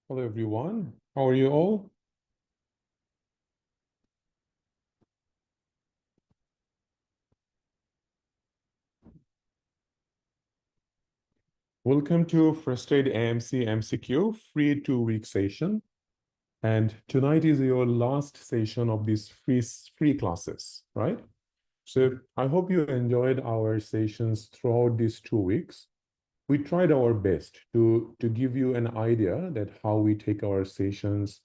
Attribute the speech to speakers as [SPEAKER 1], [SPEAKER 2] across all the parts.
[SPEAKER 1] Hello, everyone. How are you all? Welcome to First Aid AMC MCQ free 2-week session. And tonight is your last session of these free classes, right? So I hope you enjoyed our sessions throughout these 2 weeks. We tried our best to give you an idea that how we take our sessions,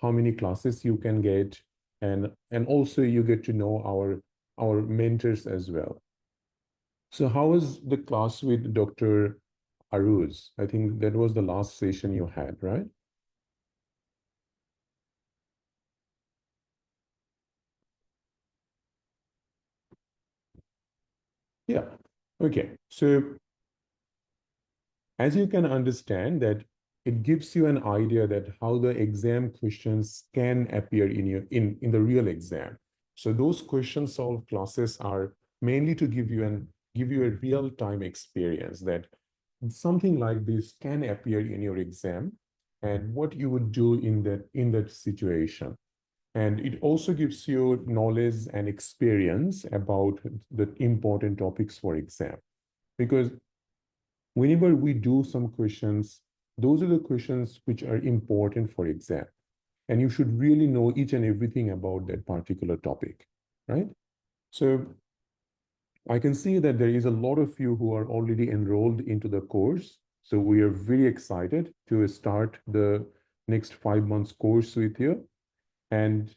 [SPEAKER 1] how many classes you can get, and also you get to know our mentors as well. So how was the class with Dr. Aruz? I think that was the last session you had, right? Yeah. Okay. So as you can understand that it gives you an idea that how the exam questions can appear in the real exam. So those question solve classes are mainly to give you a real-time experience that something like this can appear in your exam and what you would do in that situation. And it also gives you knowledge and experience about the important topics for exam. Because whenever we do some questions, those are the questions which are important for exam. And you should really know each and everything about that particular topic, right? So I can see that there is a lot of you who are already enrolled into the course. So we are very excited to start the next 5 months course with you. And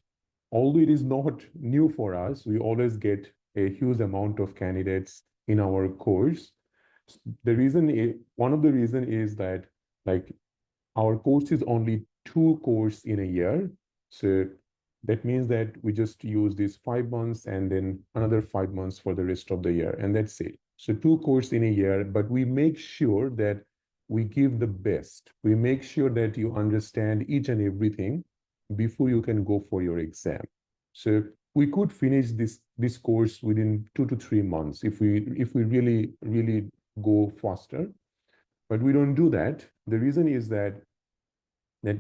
[SPEAKER 1] although it is not new for us, we always get a huge amount of candidates in our course. One of the reason is that like our course is only 2 courses in a year. So that means that we just use these 5 months and then another 5 months for the rest of the year. And that's it. So 2 courses in a year, but we make sure that we give the best. We make sure that you understand each and everything before you can go for your exam. So we could finish this course within 2 to 3 months if we really go faster, but we don't do that. The reason is that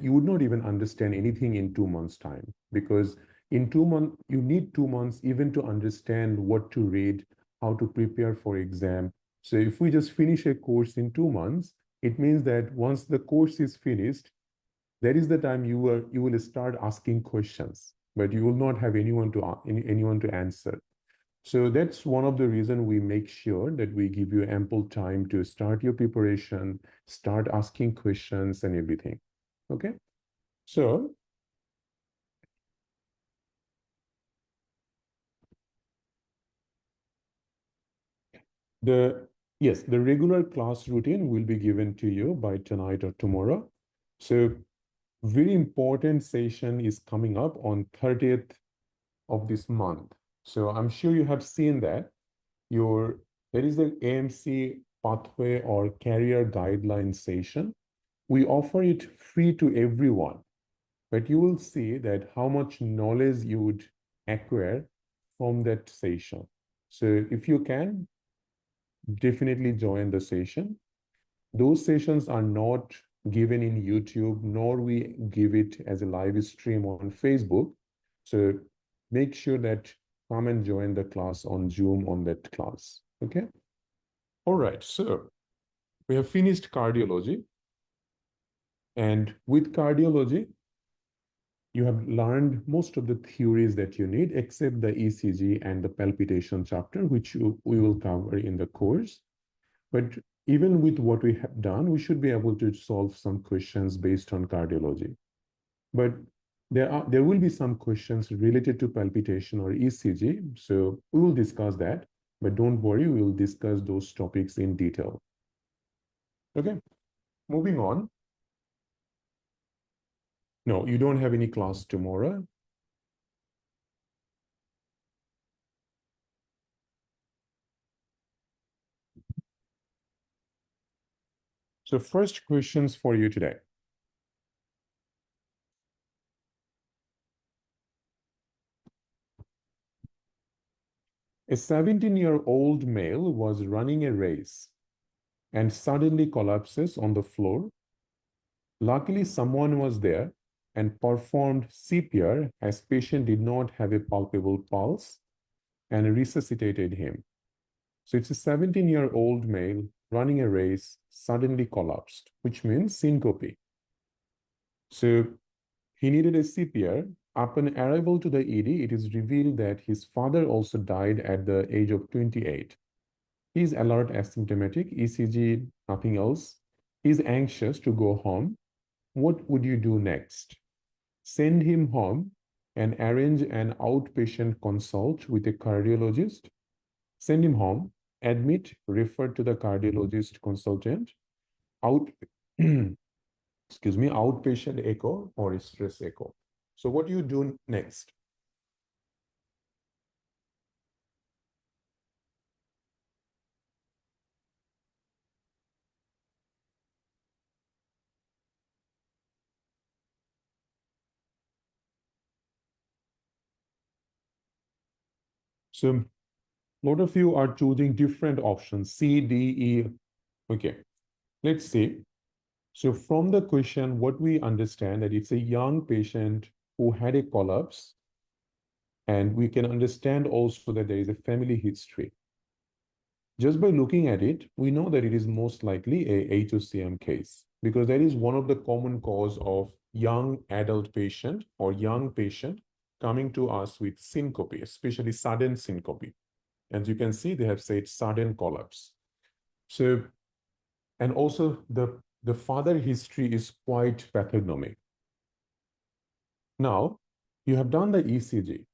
[SPEAKER 1] you would not even understand anything in 2 months time, because in 2 months you need 2 months even to understand what to read, how to prepare for exam. So if we just finish a course in 2 months, it means that once the course is finished, that is the time you will start asking questions, but you will not have anyone to answer. So that's one of the reasons we make sure that we give you ample time to start your preparation, start asking questions and everything. Okay. So the yes, the regular class routine will be given to you by tonight or tomorrow. So very important session is coming up on 30th of this month. So I'm sure you have seen that there is the AMC pathway or career guideline session. We offer it free to everyone, but you will see that how much knowledge you would acquire from that session. So if you can, definitely join the session. Those sessions are not given in YouTube, nor we give it as a live stream on Facebook. So make sure that come and join the class on Zoom on that class. Okay. All right. So we have finished cardiology. And with cardiology, you have learned most of the theories that you need, except the ECG and the palpitation chapter, which we will cover in the course. But even with what we have done, we should be able to solve some questions based on cardiology. But there will be some questions related to palpitation or ECG. So we will discuss that. But don't worry, we will discuss those topics in detail. Okay, moving on. No, you don't have any class tomorrow. So first questions for you today. A 17-year-old male was running a race and suddenly collapses on the floor. Luckily, someone was there and performed CPR as patient did not have a palpable pulse and resuscitated him. So it's a 17-year-old male running a race, suddenly collapsed, which means syncope. So he needed a CPR. Upon arrival to the ED, it is revealed that his father also died at the age of 28. He is alert, asymptomatic, ECG, nothing else. He is anxious to go home. What would you do next? Send him home and arrange an outpatient consult with a cardiologist. Send him home, admit, refer to the cardiologist consultant, out, excuse me, outpatient echo or stress echo. So what do you do next? So a lot of you are choosing different options, C, D, E. Okay, let's see. So from the question, what we understand that it's a young patient who had a collapse, and we can understand also that there is a family history. Just by looking at it, we know that it is most likely a HOCM case because that is one of the common cause of young adult patient or young patient coming to us with syncope, especially sudden syncope. As you can see, they have said sudden collapse. So, and also the father history is quite pathognomic. Now, you have done the ECG,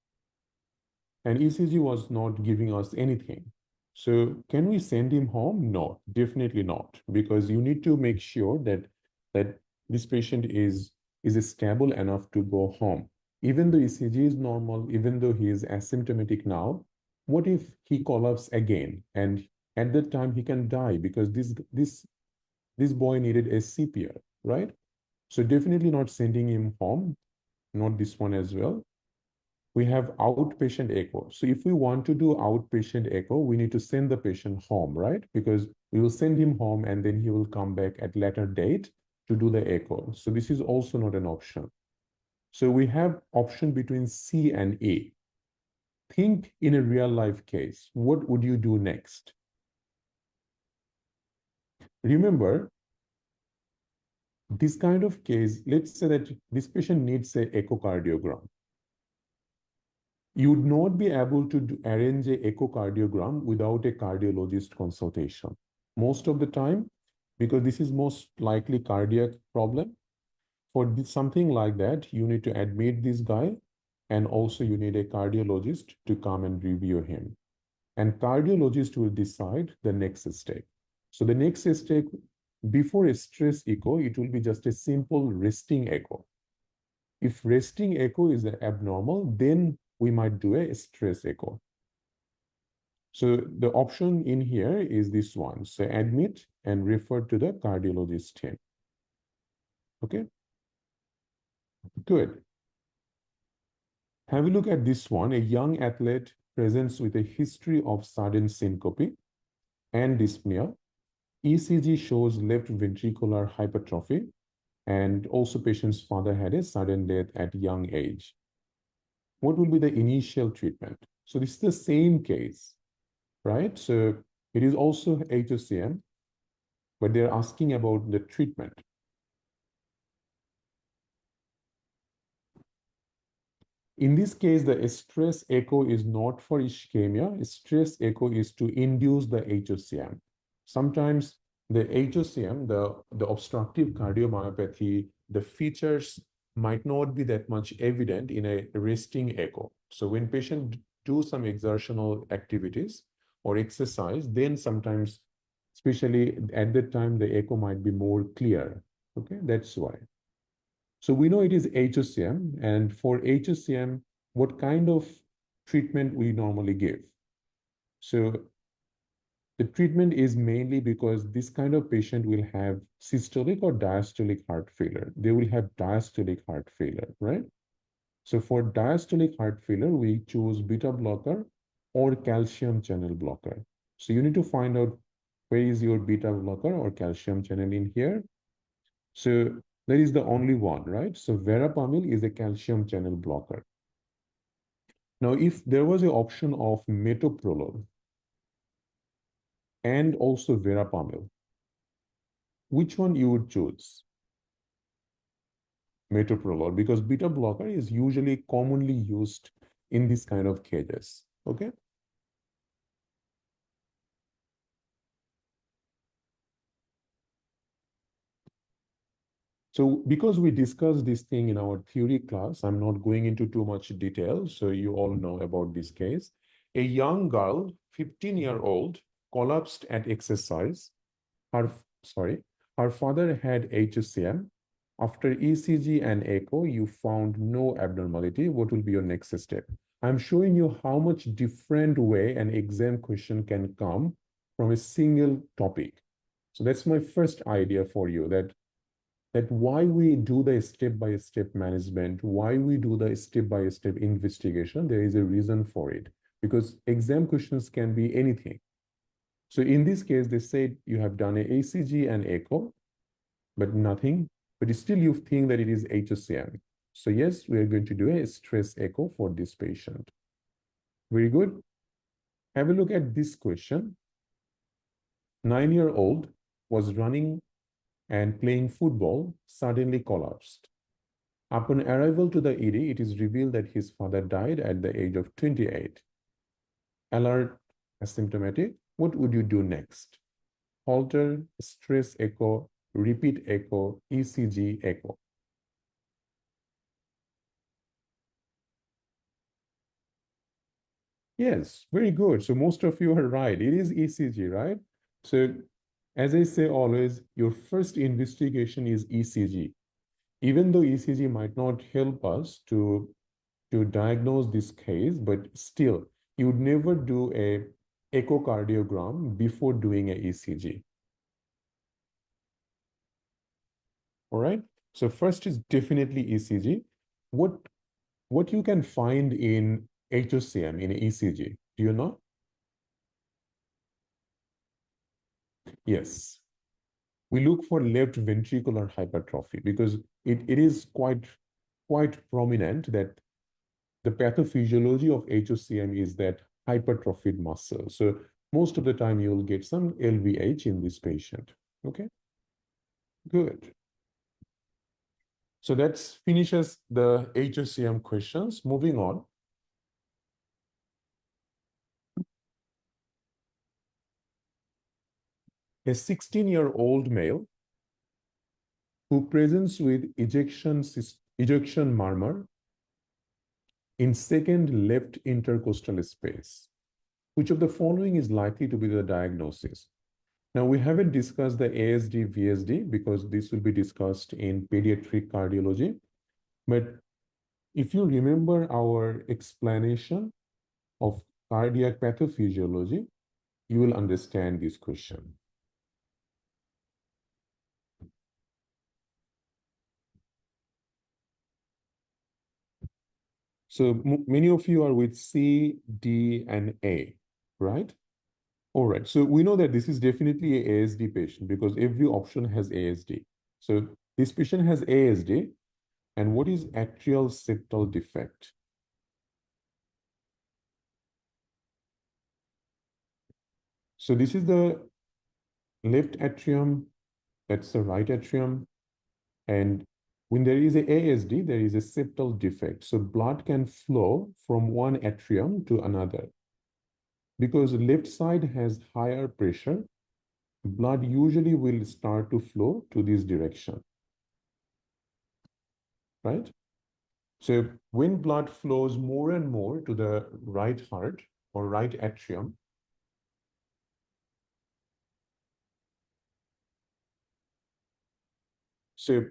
[SPEAKER 1] and ECG was not giving us anything. So can we send him home? No, definitely not, because you need to make sure that this patient is stable enough to go home. Even though ECG is normal, even though he is asymptomatic now, what if he collapses again? And at that time he can die because this boy needed a CPR, right? So definitely not sending him home, not this one as well. We have outpatient echo. So if we want to do outpatient echo, we need to send the patient home, right? Because we will send him home and then he will come back at later date to do the echo. So this is also not an option. So we have option between C and A. Think in a real life case, what would you do next? Remember, this kind of case, let's say that this patient needs an echocardiogram. You would not be able to arrange an echocardiogram without a cardiologist consultation. Most of the time, because this is most likely cardiac problem, for something like that, you need to admit this guy, and also you need a cardiologist to come and review him. And cardiologist will decide the next step. So the next step, before a stress echo, it will be just a simple resting echo. If resting echo is abnormal, then we might do a stress echo. So the option in here is this one. So admit and refer to the cardiologist team. Okay, good. Have a look at this one. A young athlete presents with a history of sudden syncope and dyspnea. ECG shows left ventricular hypertrophy, and also patient's father had a sudden death at young age. What will be the initial treatment? So this is the same case, right? So it is also HOCM, but they're asking about the treatment. In this case, the stress echo is not for ischemia. Stress echo is to induce the HOCM. Sometimes the HOCM, the obstructive cardiomyopathy, the features might not be that much evident in a resting echo. So when patients do some exertional activities or exercise, then sometimes, especially at that time, the echo might be more clear. Okay, that's why. So we know it is HOCM, and for HOCM, what kind of treatment we normally give? So the treatment is mainly because this kind of patient will have systolic or diastolic heart failure. They will have diastolic heart failure, right? So for diastolic heart failure, we choose beta blocker or calcium channel blocker. So you need to find out where is your beta blocker or calcium channel in here. So That is the only one, right? So verapamil is a calcium channel blocker. Now, if there was an option of metoprolol and also verapamil, which one you would choose? Metoprolol, because beta blocker is usually commonly used in this kind of cases. Okay. So because we discussed this thing in our theory class, I'm not going into too much detail. So you all know about this case. A young girl, 15-year-old, collapsed at exercise. Her, sorry, her father had HOCM. After ECG and echo, you found no abnormality. What will be your next step? I'm showing you how much different way an exam question can come from a single topic. So that's my first idea for you, that why we do the step-by-step management, why we do the step-by-step investigation, there is a reason for it. Because exam questions can be anything. So in this case, they said you have done a ECG and echo, but nothing, but still you think that it is HOCM. So yes, we are going to do a stress echo for this patient. Very good. Have a look at this question. 9-year-old was running and playing football, suddenly collapsed. Upon arrival to the ED, it is revealed that his father died at the age of 28. Alert, asymptomatic. What would you do next? Halter, stress echo, repeat echo, ECG echo. Yes, very good. So most of you are right. It is ECG, right? So as I say always, your first investigation is ECG. Even though ECG might not help us to diagnose this case, but still, you would never do a echocardiogram before doing a ECG. All right. So first is definitely ECG. What what you can find in HOCM in ECG? Do you know? Yes. We look for left ventricular hypertrophy because it is quite prominent that the pathophysiology of HOCM is that hypertrophied muscle. So most of the time you will get some LVH in this patient. Okay, good. So that finishes the HOCM questions. Moving on. A 16-year-old male who presents with ejection murmur in second left intercostal space. Which of the following is likely to be the diagnosis? Now, we haven't discussed the ASD, VSD because this will be discussed in pediatric cardiology. But if you remember our explanation of cardiac pathophysiology, you will understand this question. So many of you are with C, D, and A, right? All right. So we know that this is definitely a ASD patient because every option has ASD. So this patient has ASD. And what is atrial septal defect? So this is the left atrium, that's the right atrium. And when there is a ASD, there is a septal defect. So blood can flow from one atrium to another. Because the left side has higher pressure, blood usually will start to flow to this direction, right? So when blood flows more and more to the right heart or right atrium, so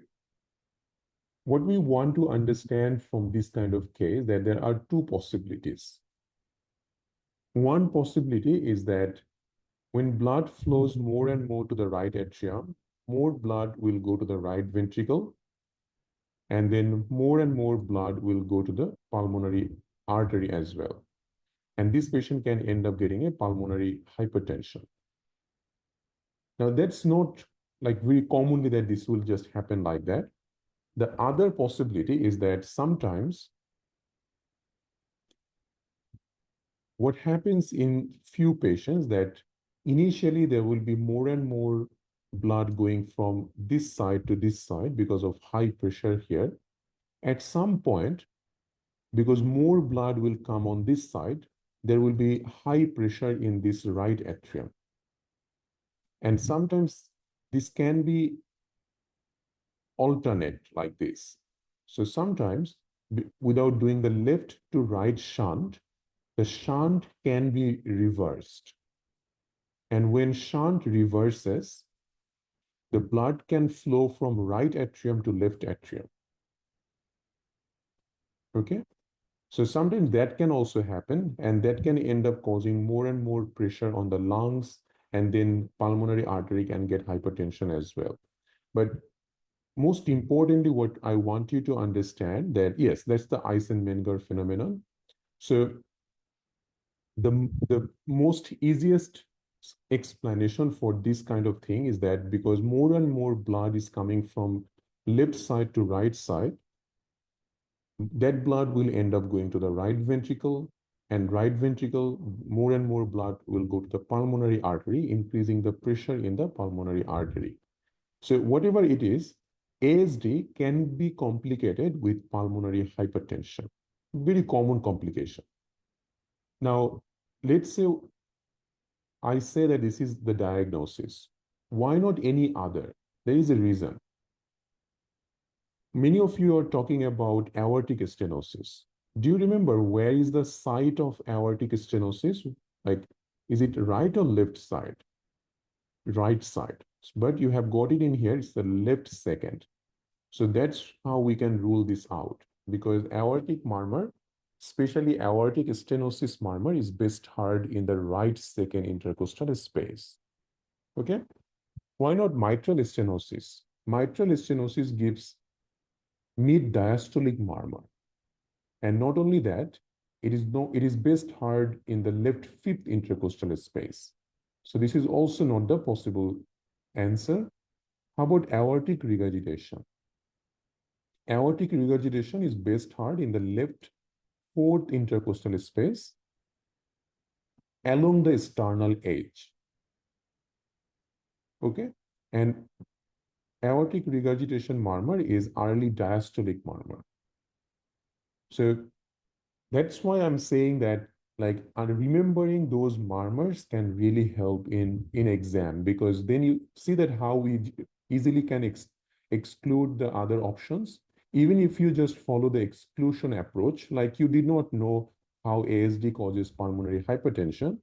[SPEAKER 1] what we want to understand from this kind of case that there are two possibilities. One possibility is that when blood flows more and more to the right atrium, more blood will go to the right ventricle, and then more and more blood will go to the pulmonary artery as well. And this patient can end up getting a pulmonary hypertension. Now, that's not like very commonly that this will just happen like that. The other possibility is that sometimes what happens in few patients that initially there will be more and more blood going from this side to this side because of high pressure here. At some point, because more blood will come on this side, there will be high pressure in this right atrium. And sometimes this can be alternate like this. So sometimes without doing the left to right shunt, the shunt can be reversed. And when shunt reverses, the blood can flow from right atrium to left atrium. Okay? So sometimes that can also happen, and that can end up causing more and more pressure on the lungs, and then pulmonary artery can get hypertension as well. But most importantly, what I want you to understand that, yes, that's the Eisenmenger phenomenon. So the most easiest explanation for this kind of thing is that because more and more blood is coming from left side to right side, that blood will end up going to the right ventricle, and right ventricle, more and more blood will go to the pulmonary artery, increasing the pressure in the pulmonary artery. So whatever it is, ASD can be complicated with pulmonary hypertension, very common complication. Now, let's say I say that this is the diagnosis. Why not any other? There is a reason. Many of you are talking about aortic stenosis. Do you remember where is the site of aortic stenosis? Like, is it right or left side? Right side. But you have got it in here, it's the left second. So that's how we can rule this out, because aortic murmur, especially aortic stenosis murmur, is best heard in the right second intercostal space. Okay? Why not mitral stenosis? Mitral stenosis gives mid-diastolic murmur. And not only that, it is best heard in the left fifth intercostal space. So this is also not the possible answer. How about aortic regurgitation? Aortic regurgitation is best heard in the left fourth intercostal space along the sternal edge. Okay? And aortic regurgitation murmur is early diastolic murmur. So that's why I'm saying that, like, remembering those murmurs can really help in exam, because then you see that how we easily can exclude the other options. Even if you just follow the exclusion approach, like you did not know how ASD causes pulmonary hypertension,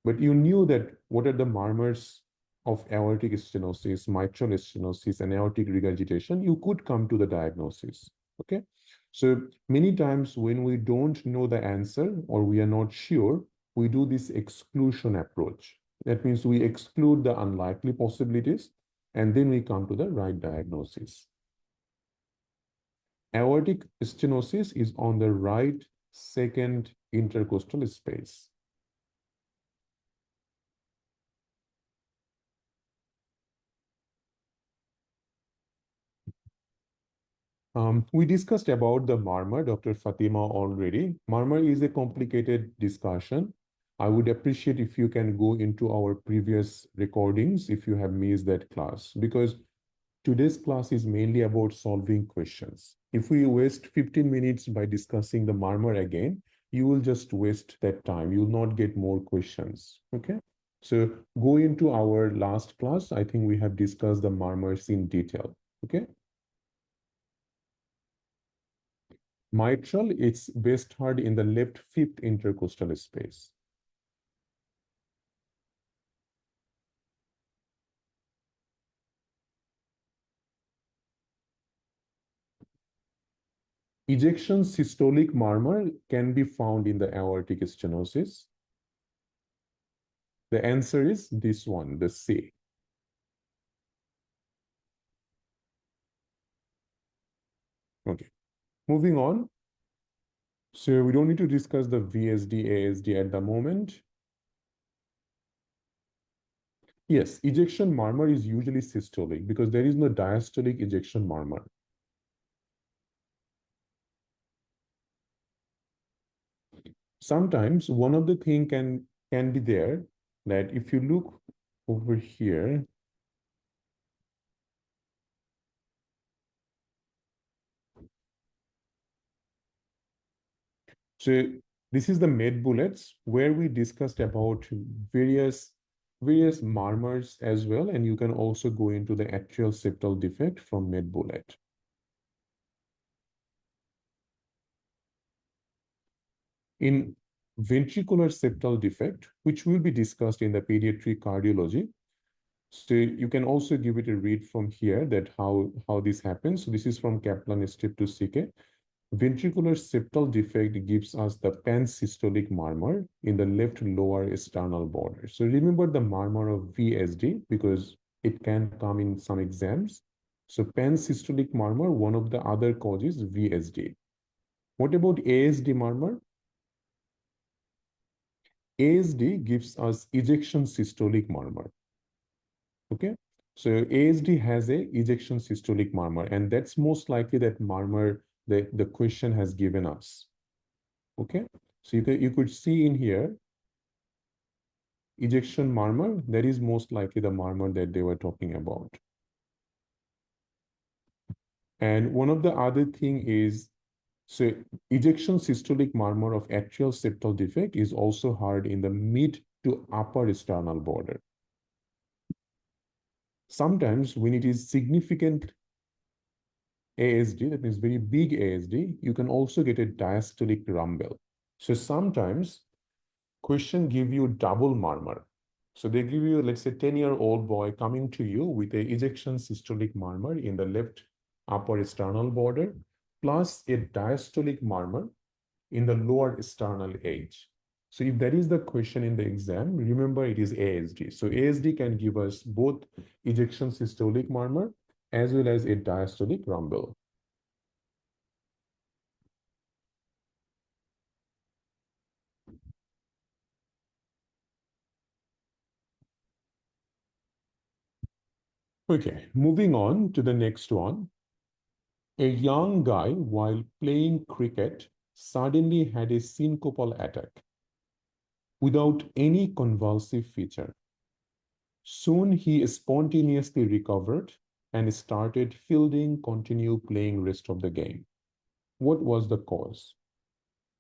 [SPEAKER 1] but you knew that what are the murmurs of aortic stenosis, mitral stenosis, and aortic regurgitation, you could come to the diagnosis. Okay? So many times when we don't know the answer or we are not sure, we do this exclusion approach. That means we exclude the unlikely possibilities and then we come to the right diagnosis. Aortic stenosis is on the right second intercostal space. We discussed about the murmur, Dr. Fatima, already. Murmur is a complicated discussion. I would appreciate if you can go into our previous recordings if you have missed that class, because today's class is mainly about solving questions. If we waste 15 minutes by discussing the murmur again, you will just waste that time. You will not get more questions, okay? So go into our last class. I think we have discussed the murmurs in detail, okay? Mitral, it's best heard in the left fifth intercostal space. Ejection systolic murmur can be found in the aortic stenosis. The answer is this one, the C. Okay, moving on. So we don't need to discuss the VSD, ASD at the moment. Yes, ejection murmur is usually systolic because there is no diastolic ejection murmur. sometimes one of the thing can be there that if you look over here, so this is the med bullets where we discussed about various murmurs as well, and you can also go into the atrial septal defect from med bullet. In ventricular septal defect, which will be discussed in the pediatric cardiology, so you can also give it a read from here that how this happens. So this is from Kaplan strip to CK. Ventricular septal defect gives us the pansystolic murmur in the left lower sternal border. So remember the murmur of VSD because it can come in some exams. So pansystolic murmur, one of the other causes VSD. What about ASD murmur? ASD gives us ejection systolic murmur. Okay, so ASD has a ejection systolic murmur, and that's most likely that murmur the question has given us. Okay, so you could see in here ejection murmur, that is most likely the murmur that they were talking about. And one of the other thing is, so ejection systolic murmur of atrial septal defect is also heard in the mid to upper sternal border. Sometimes when it is significant ASD, that means very big ASD, you can also get a diastolic rumble. So sometimes question give you double murmur. So they give you, let's say, 10-year-old boy coming to you with a ejection systolic murmur in the left upper sternal border, plus a diastolic murmur in the lower sternal edge. So if that is the question in the exam, remember it is ASD. So ASD can give us both ejection systolic murmur as well as a diastolic rumble. Okay, moving on to the next one. A young guy, while playing cricket, suddenly had a syncopal attack without any convulsive feature. Soon he spontaneously recovered and started fielding, continue playing rest of the game. What was the cause?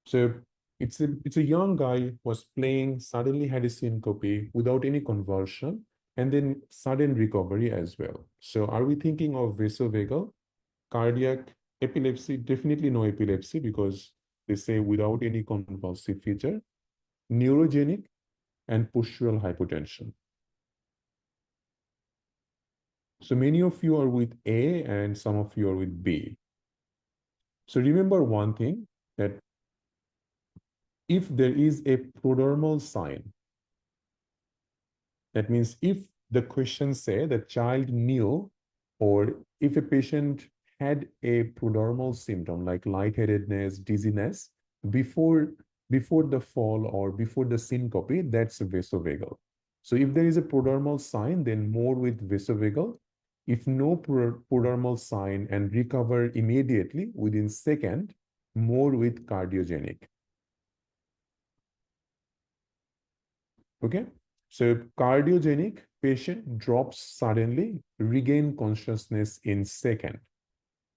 [SPEAKER 1] So it's a young guy was playing, suddenly had a syncope without any convulsion, and then sudden recovery as well. So are we thinking of vasovagal, cardiac, epilepsy? Definitely no epilepsy because they say without any convulsive feature, neurogenic, and postural hypotension. So many of you are with A and some of you are with B. So remember one thing, that if there is a prodromal sign, that means if the question say the child knew, or if a patient had a prodromal symptom like lightheadedness, dizziness before the fall or before the syncope, that's vasovagal. So if there is a prodromal sign, then more with vasovagal. If no prodromal sign and recover immediately within second, more with cardiogenic. Okay, so cardiogenic patient drops suddenly, regain consciousness in second.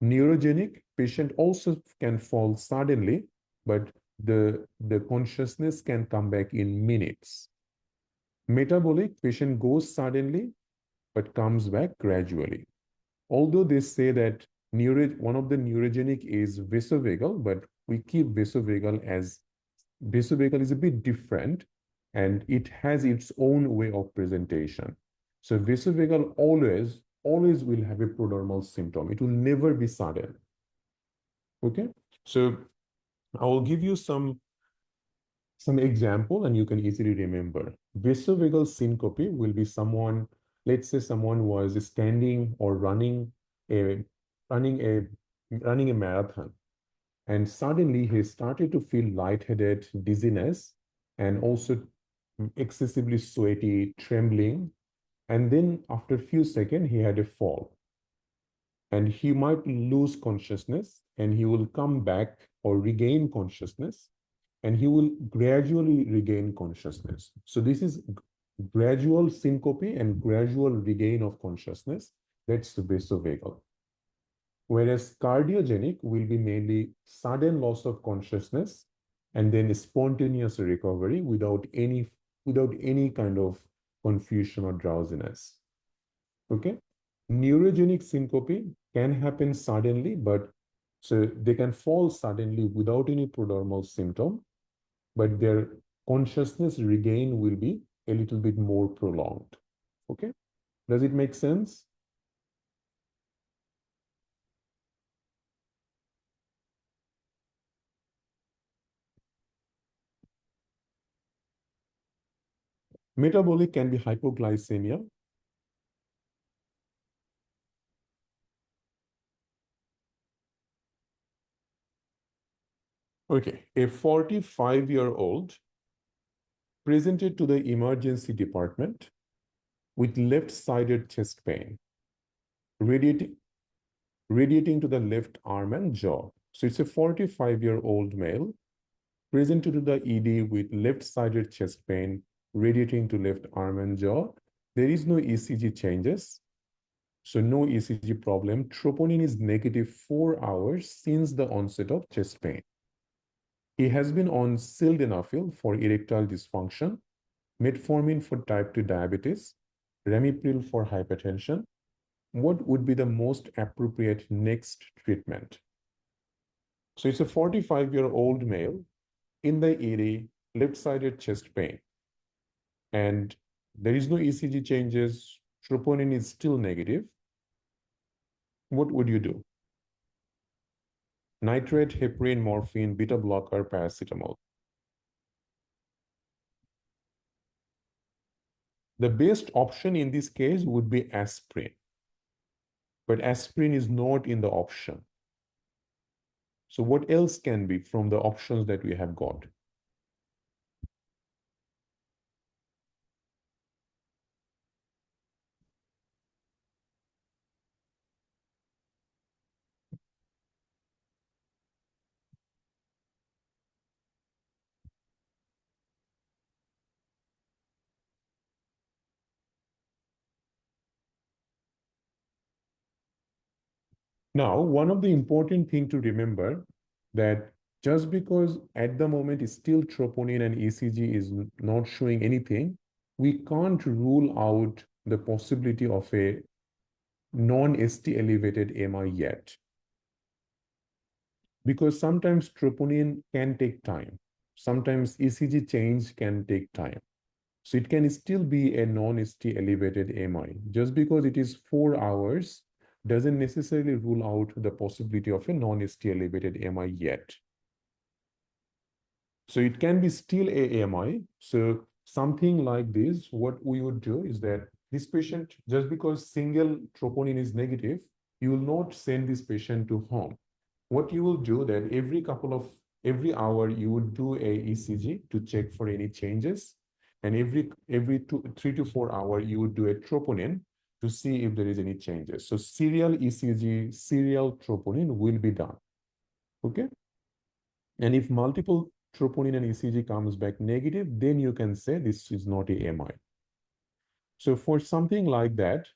[SPEAKER 1] Neurogenic patient also can fall suddenly, but the consciousness can come back in minutes. Metabolic patient goes suddenly, but comes back gradually. Although they say that one of the neurogenic is vasovagal, but we keep vasovagal as vasovagal is a bit different and it has its own way of presentation. So vasovagal always will have a prodromal symptom. It will never be sudden. Okay, so I will give you some example and you can easily remember. Vasovagal syncope will be someone, let's say someone was standing or a running a running a marathon, and suddenly he started to feel lightheaded, dizziness, and also excessively sweaty, trembling. And then after a few seconds, he had a fall. And he might lose consciousness and he will come back or regain consciousness. and he will gradually regain consciousness. So this is gradual syncope and gradual regain of consciousness. That's the vasovagal. Whereas cardiogenic will be mainly sudden loss of consciousness and then spontaneous recovery without any kind of confusion or drowsiness. Okay? Neurogenic syncope can happen suddenly, but so they can fall suddenly without any prodromal symptom, but their consciousness regain will be a little bit more prolonged. Okay? Does it make sense? Metabolic can be hypoglycemia. Okay, a 45-year-old presented to the emergency department with left-sided chest pain, radiating, radiating to the left arm and jaw. So it's a 45-year-old male presented to the ED with left-sided chest pain, radiating to left arm and jaw. There is no ECG changes. So no ECG problem. Troponin is negative 4 hours since the onset of chest pain. He has been on sildenafil for erectile dysfunction, metformin for type 2 diabetes, ramipril for hypertension. What would be the most appropriate next treatment? So it's a 45-year-old male in the ED, left-sided chest pain. And there is no ECG changes. Troponin is still negative. What would you do? Nitrate, heparin, morphine, beta blocker, paracetamol. The best option in this case would be aspirin. But aspirin is not in the option. So what else can be from the options that we have got? Now, one of the important thing to remember that just because at the moment is still troponin and ECG is not showing anything, we can't rule out the possibility of a non-ST elevated MI yet. Because sometimes troponin can take time. Sometimes ECG change can take time. So it can still be a non-ST elevated MI. Just because it is 4 hours doesn't necessarily rule out the possibility of a non-ST elevated MI yet. So it can be still a AMI. So something like this, what we would do is that this patient, just because single troponin is negative, you will not send this patient to home. What you will do that every hour you would do a ECG to check for any changes, and every 3 to 4 hours you would do a troponin to see if there is any changes. So serial ECG, serial troponin will be done. Okay. And if multiple troponin and ECG comes back negative, then you can say this is not a MI. So for something like that,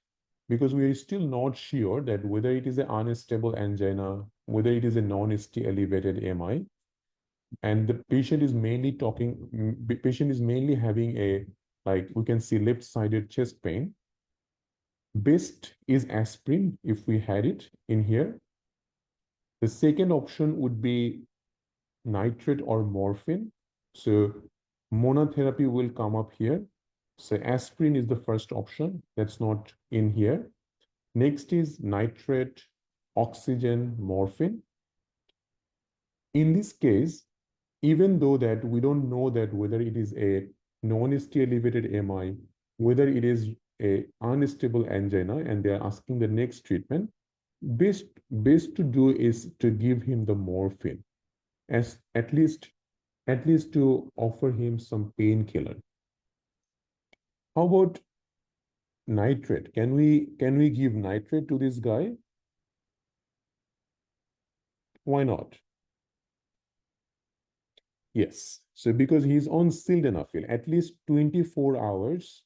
[SPEAKER 1] because we are still not sure that whether it is an unstable angina, whether it is a non-ST elevated MI, and the patient is mainly having a, like we can see left-sided chest pain. Best is aspirin if we had it in here. The second option would be nitrate or morphine. So monotherapy will come up here. So aspirin is the first option. That's not in here. Next is nitrate, oxygen, morphine. In this case, even though that we don't know that whether it is a non-ST elevated MI, whether it is a unstable angina, and they are asking the next treatment, best to do is to give him the morphine, as at least to offer him some painkiller. How about nitrate? Can we give nitrate to this guy? Why not? Yes. So because he's on sildenafil, at least 24 hours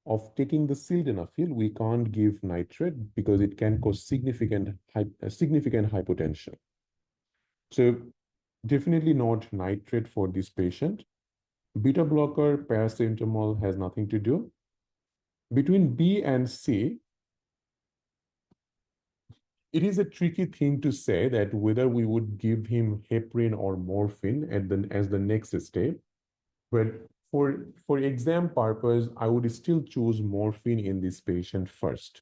[SPEAKER 1] of taking the sildenafil, we can't give nitrate because it can cause significant hypotension. So definitely not nitrate for this patient. Beta blocker, paracetamol has nothing to do. Between B and C, it is a tricky thing to say that whether we would give him heparin or morphine as the next step. But for exam purpose, I would still choose morphine in this patient first.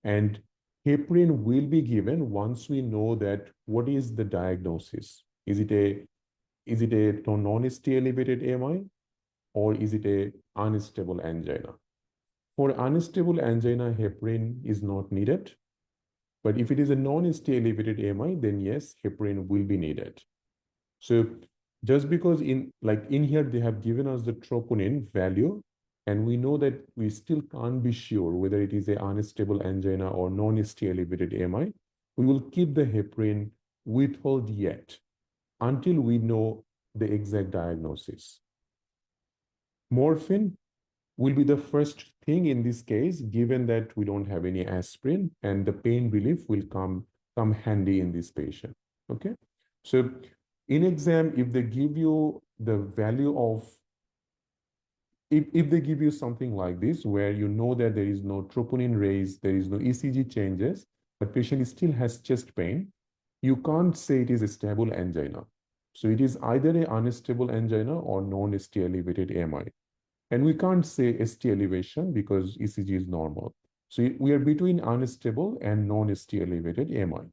[SPEAKER 1] And heparin will be given once we know that what is the diagnosis. Is it a non-ST elevated AMI or is it a unstable angina? For unstable angina, heparin is not needed. But if it is a non-ST elevated AMI, then yes, heparin will be needed. So just because in here they have given us the troponin value, and we know that we still can't be sure whether it is a unstable angina or non-ST elevated AMI, we will keep the heparin withhold yet until we know the exact diagnosis. Morphine will be the first thing in this case, given that we don't have any aspirin and the pain relief will come handy in this patient. Okay. So in exam, if they give you the value of, if they give you something like this, where you know that there is no troponin raise, there is no ECG changes, but patient still has chest pain, you can't say it is a stable angina. So it is either a unstable angina or non-ST elevated AMI. And we can't say ST elevation because ECG is normal. So we are between unstable and non-ST elevated AMI.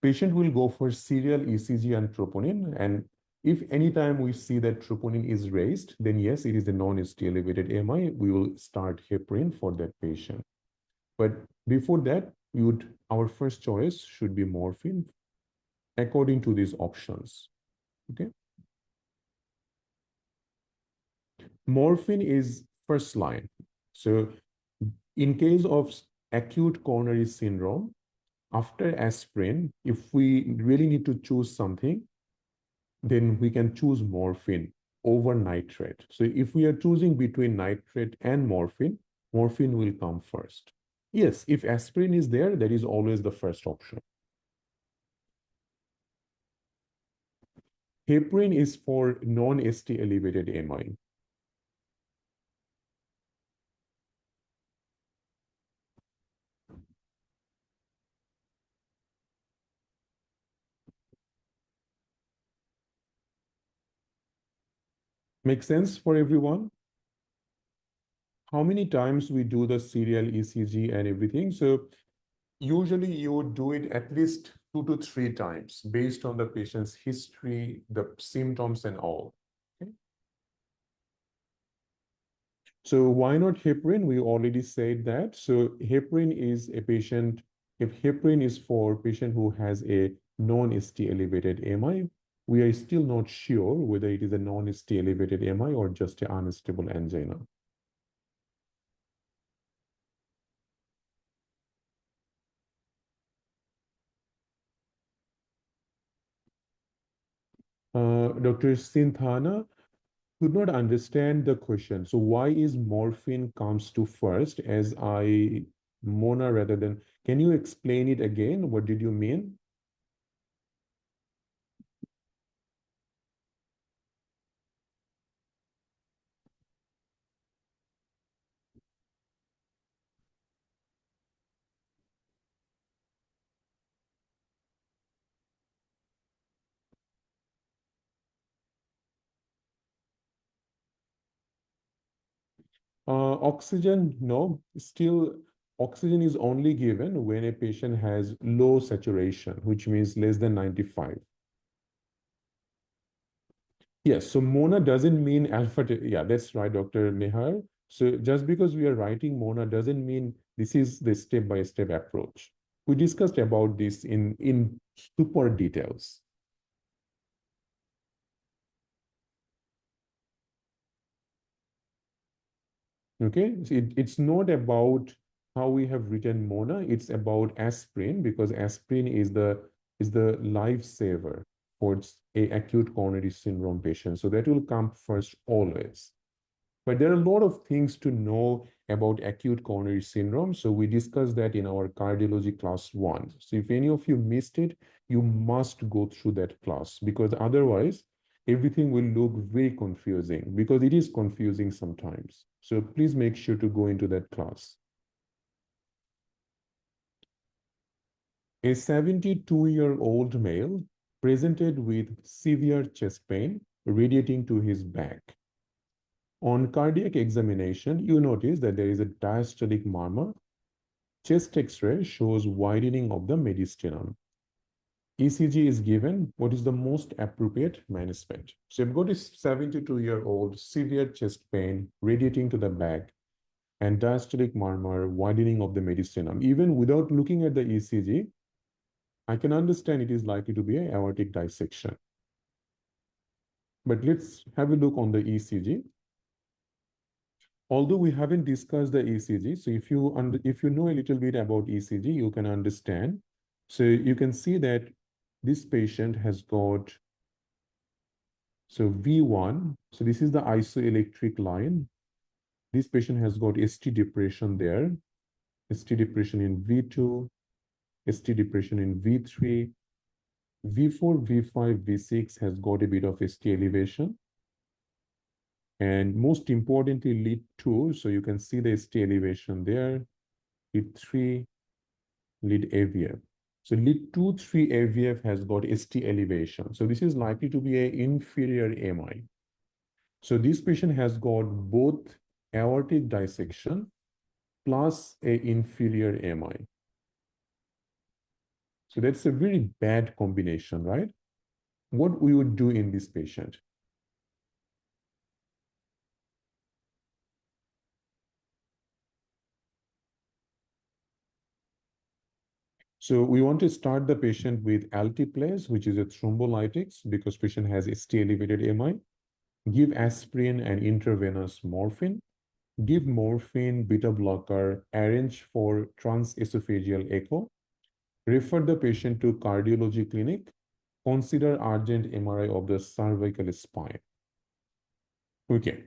[SPEAKER 1] Patient will go for serial ECG and troponin. And if anytime we see that troponin is raised, then yes, it is a non-ST elevated AMI. We will start heparin for that patient. But before that, our first choice should be morphine according to these options. Okay. Morphine is first line. So in case of acute coronary syndrome, after aspirin, if we really need to choose something, then we can choose morphine over nitrate. So if we are choosing between nitrate and morphine, morphine will come first. Yes, if aspirin is there, that is always the first option. Heparin is for non-ST elevated AMI. Make sense for everyone? How many times we do the serial ECG and everything? So usually you would do it at least 2 to 3 times based on the patient's history, the symptoms and all. Okay. So why not heparin? We already said that. So heparin is a patient, if heparin is for patient who has a non-ST elevated AMI, we are still not sure whether it is a non-ST elevated AMI or just an unstable angina. Dr. Sinthana could not understand the question. So why is morphine comes to first as Mona rather than, can you explain it again? What did you mean? Oxygen, no, still oxygen is only given when a patient has low saturation, which means less than 95. Yes, so Mona doesn't mean alpha. Yeah, that's right, Dr. Nehar. So just because we are writing Mona doesn't mean this is the step-by-step approach. We discussed about this in super details. Okay, so it's not about how we have written Mona, it's about aspirin because aspirin is the lifesaver. for a acute coronary syndrome patient. So that will come first always. But there are a lot of things to know about acute coronary syndrome. So we discussed that in our cardiology class 1. So if any of you missed it, you must go through that class, because otherwise everything will look very confusing, because it is confusing sometimes. So please make sure to go into that class. A 72-year-old male presented with severe chest pain radiating to his back. On cardiac examination, you notice that there is a diastolic murmur. Chest X-ray shows widening of the mediastinum. ECG is given. What is the most appropriate management? So you've got a 72-year-old severe chest pain radiating to the back and diastolic murmur, widening of the mediastinum. Even without looking at the ECG, I can understand it is likely to be an aortic dissection. But let's have a look on the ECG. Although we haven't discussed the ECG, so if you know a little bit about ECG, you can understand. So you can see that this patient has got, so V1, so this is the isoelectric line. This patient has got ST depression there, ST depression in V2, ST depression in V3, V4, V5, V6 has got a bit of ST elevation. And most importantly, lead 2, so you can see the ST elevation there, lead 3, lead AVF. So lead 2, 3 AVF has got ST elevation. So this is likely to be an inferior MI. So this patient has got both aortic dissection plus a inferior MI. So that's a very bad combination, right? What we would do in this patient? So we want to start the patient with altiplase, which is a thrombolytics, because patient has ST elevated MI. Give aspirin and intravenous morphine. Give morphine, beta blocker, arrange for transesophageal echo. Refer the patient to cardiology clinic. Consider urgent MRI of the cervical spine. Okay.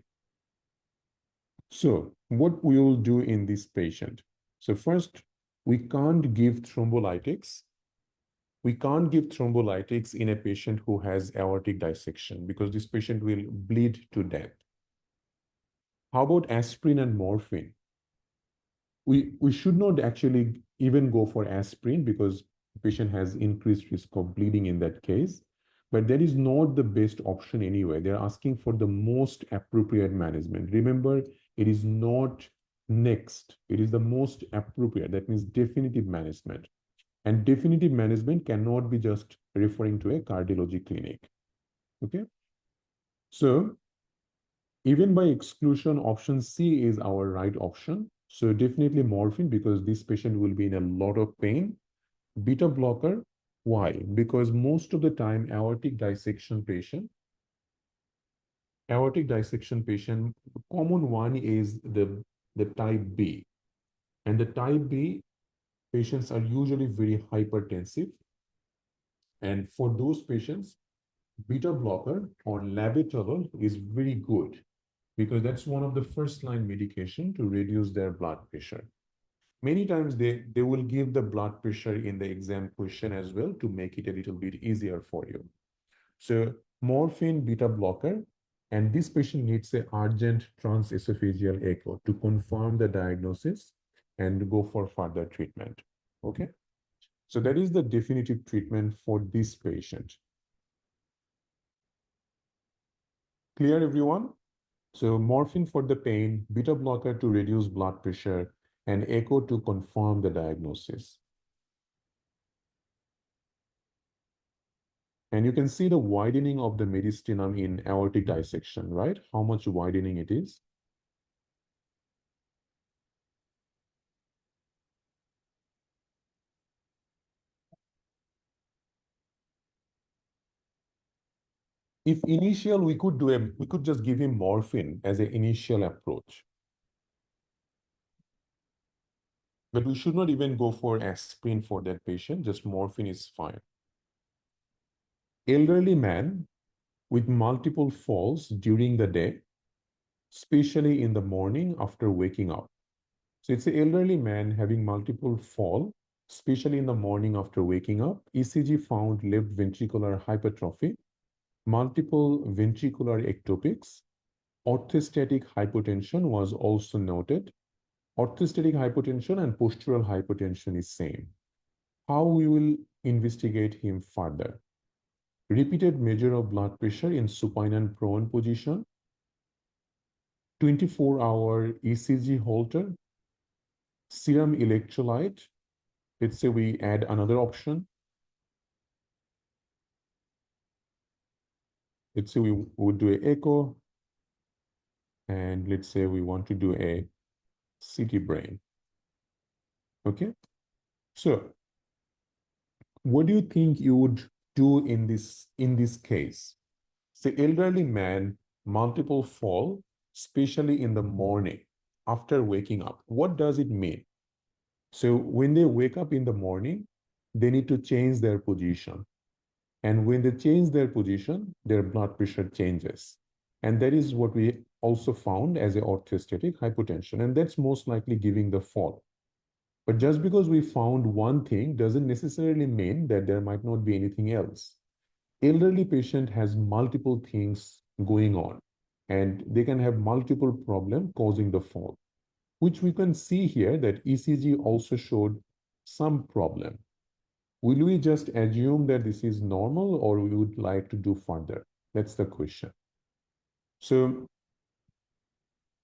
[SPEAKER 1] So what we will do in this patient? So first, we can't give thrombolytics. We can't give thrombolytics in a patient who has aortic dissection, because this patient will bleed to death. How about aspirin and morphine? We should not actually even go for aspirin, because the patient has increased risk of bleeding in that case. But that is not the best option anyway. They're asking for the most appropriate management. Remember, it is not next. It is the most appropriate. That means definitive management. And definitive management cannot be just referring to a cardiology clinic. Okay. So even by exclusion, option C is our right option. So definitely morphine, because this patient will be in a lot of pain. Beta blocker, why? Because most of the time, aortic dissection patient, common one is the type B. And the type B patients are usually very hypertensive. And for those patients, beta blocker or labetalol is very good, because that's one of the first line medication to reduce their blood pressure. Many times they will give the blood pressure in the exam question as well to make it a little bit easier for you. So morphine, beta blocker, and this patient needs an urgent transesophageal echo to confirm the diagnosis and go for further treatment. Okay. So that is the definitive treatment for this patient. Clear, everyone? So morphine for the pain, beta blocker to reduce blood pressure, and echo to confirm the diagnosis. And you can see the widening of the mediastinum in aortic dissection, right? How much widening it is. If initial, we could just give him morphine as an initial approach. But we should not even go for aspirin for that patient. Just morphine is fine. elderly man with multiple falls during the day, especially in the morning after waking up. So it's an elderly man having multiple fall, especially in the morning after waking up. ECG found left ventricular hypertrophy, multiple ventricular ectopics. Orthostatic hypotension was also noted. Orthostatic hypotension and postural hypotension is same. How we will investigate him further? Repeated measure of blood pressure in supine and prone position, 24-hour ECG Holter, serum electrolyte. Let's say we add another option. Let's say we would do an echo, and let's say we want to do a CT brain. Okay, so what do you think you would do in this case? Say elderly man, multiple fall, especially in the morning after waking up. What does it mean? So when they wake up in the morning, they need to change their position. And when they change their position, their blood pressure changes. And that is what we also found as a orthostatic hypotension. And that's most likely giving the fall. But just because we found one thing doesn't necessarily mean that there might not be anything else. Elderly patient has multiple things going on, and they can have multiple problems causing the fall, which we can see here that ECG also showed some problem. Will we just assume that this is normal, or we would like to do further? That's the question. So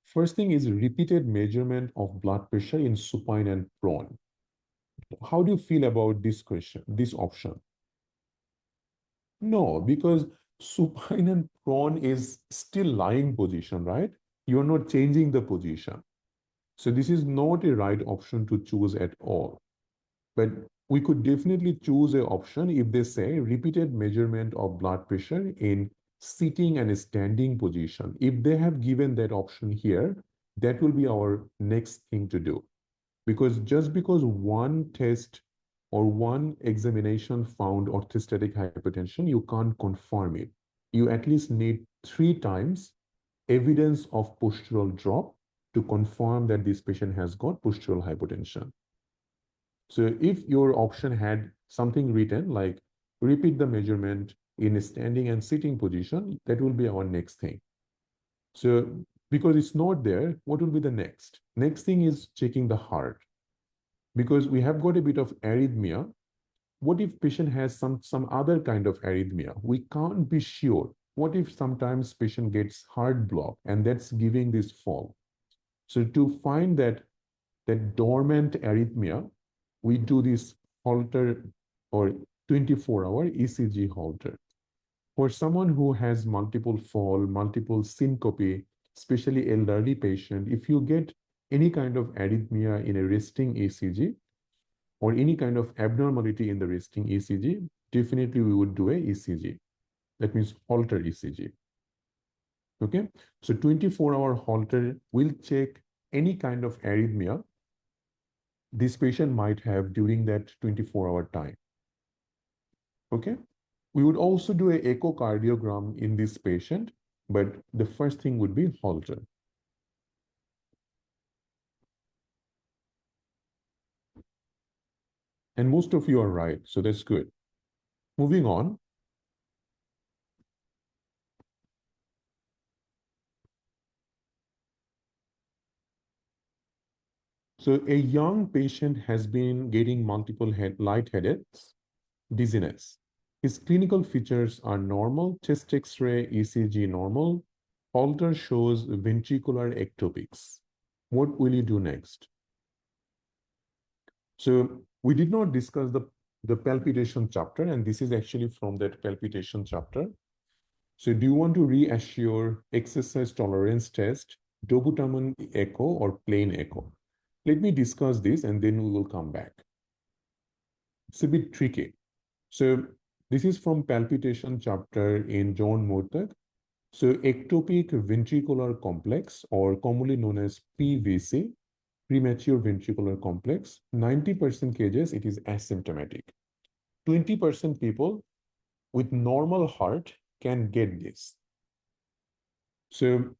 [SPEAKER 1] first thing is repeated measurement of blood pressure in supine and prone. How do you feel about this question, this option? No, because supine and prone is still lying position, right? You're not changing the position. So this is not a right option to choose at all. But we could definitely choose an option if they say repeated measurement of blood pressure in sitting and standing position. If they have given that option here, that will be our next thing to do. Because just because one test or one examination found orthostatic hypertension, you can't confirm it. You at least need 3 times evidence of postural drop to confirm that this patient has got postural hypotension. So if your option had something written like repeat the measurement in a standing and sitting position, that will be our next thing. So because it's not there, what will be the next? Next thing is checking the heart. Because we have got a bit of arrhythmia. What if patient has some other kind of arrhythmia? We can't be sure. What if sometimes patient gets heart block and that's giving this fall? So to find that dormant arrhythmia, we do this Holter or 24-hour ECG Holter. For someone who has multiple fall, multiple syncope, especially elderly patient, if you get any kind of arrhythmia in a resting ECG or any kind of abnormality in the resting ECG, definitely we would do a ECG. That means Holter ECG. Okay, so 24-hour Holter will check any kind of arrhythmia this patient might have during that 24-hour time. Okay, we would also do an echocardiogram in this patient, but the first thing would be Holter. And most of you are right, so that's good. Moving on. So a young patient has been getting multiple lightheadedness, dizziness. His clinical features are normal, chest X-ray, ECG normal. Holter shows ventricular ectopics. What will you do next? So we did not discuss the palpitation chapter, and this is actually from that palpitation chapter. So do you want to reassure exercise tolerance test, dobutamine echo, or plain echo? Let me discuss this and then we will come back. It's a bit tricky. So this is from palpitation chapter in John Murtagh. So ectopic ventricular complex, or commonly known as PVC, premature ventricular complex, 90% cases it is asymptomatic. 20% people with normal heart can get this. So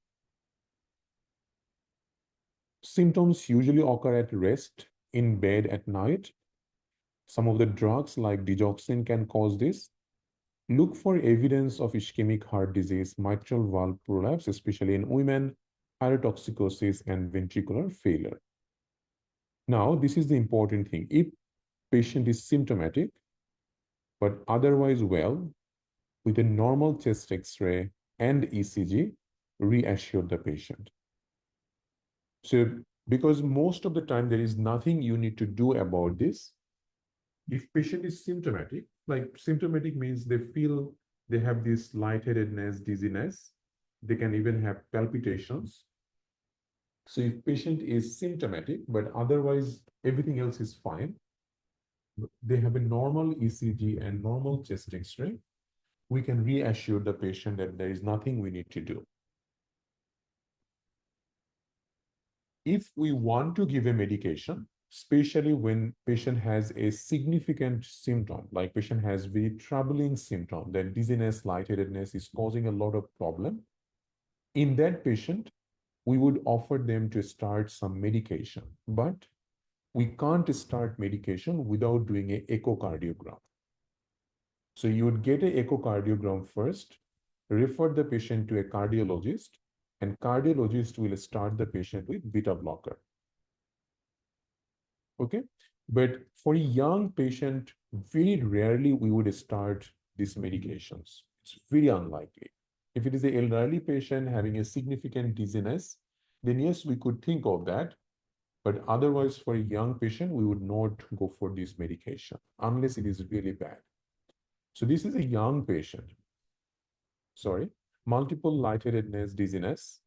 [SPEAKER 1] symptoms usually occur at rest, in bed at night. Some of the drugs like digoxin can cause this. Look for evidence of ischemic heart disease, mitral valve prolapse, especially in women, pyrotoxicosis, and ventricular failure. Now, this is the important thing. If patient is symptomatic, but otherwise well, with a normal chest X-ray and ECG, reassure the patient. So, because most of the time there is nothing you need to do about this. If patient is symptomatic, like symptomatic means they feel they have this lightheadedness, dizziness, they can even have palpitations. So if patient is symptomatic, but otherwise everything else is fine, they have a normal ECG and normal chest X-ray, we can reassure the patient that there is nothing we need to do. If we want to give a medication, especially when patient has a significant symptom, like patient has very troubling symptom, that dizziness, lightheadedness is causing a lot of problem, in that patient, we would offer them to start some medication, but we can't start medication without doing an echocardiogram. So you would get an echocardiogram first, refer the patient to a cardiologist, and cardiologist will start the patient with beta blocker. Okay, but for a young patient, very rarely we would start these medications. It's very unlikely. If it is an elderly patient having a significant dizziness, then yes, we could think of that. But otherwise, for a young patient, we would not go for this medication unless it is really bad. So this is a young patient. Sorry, multiple lightheadedness, dizziness,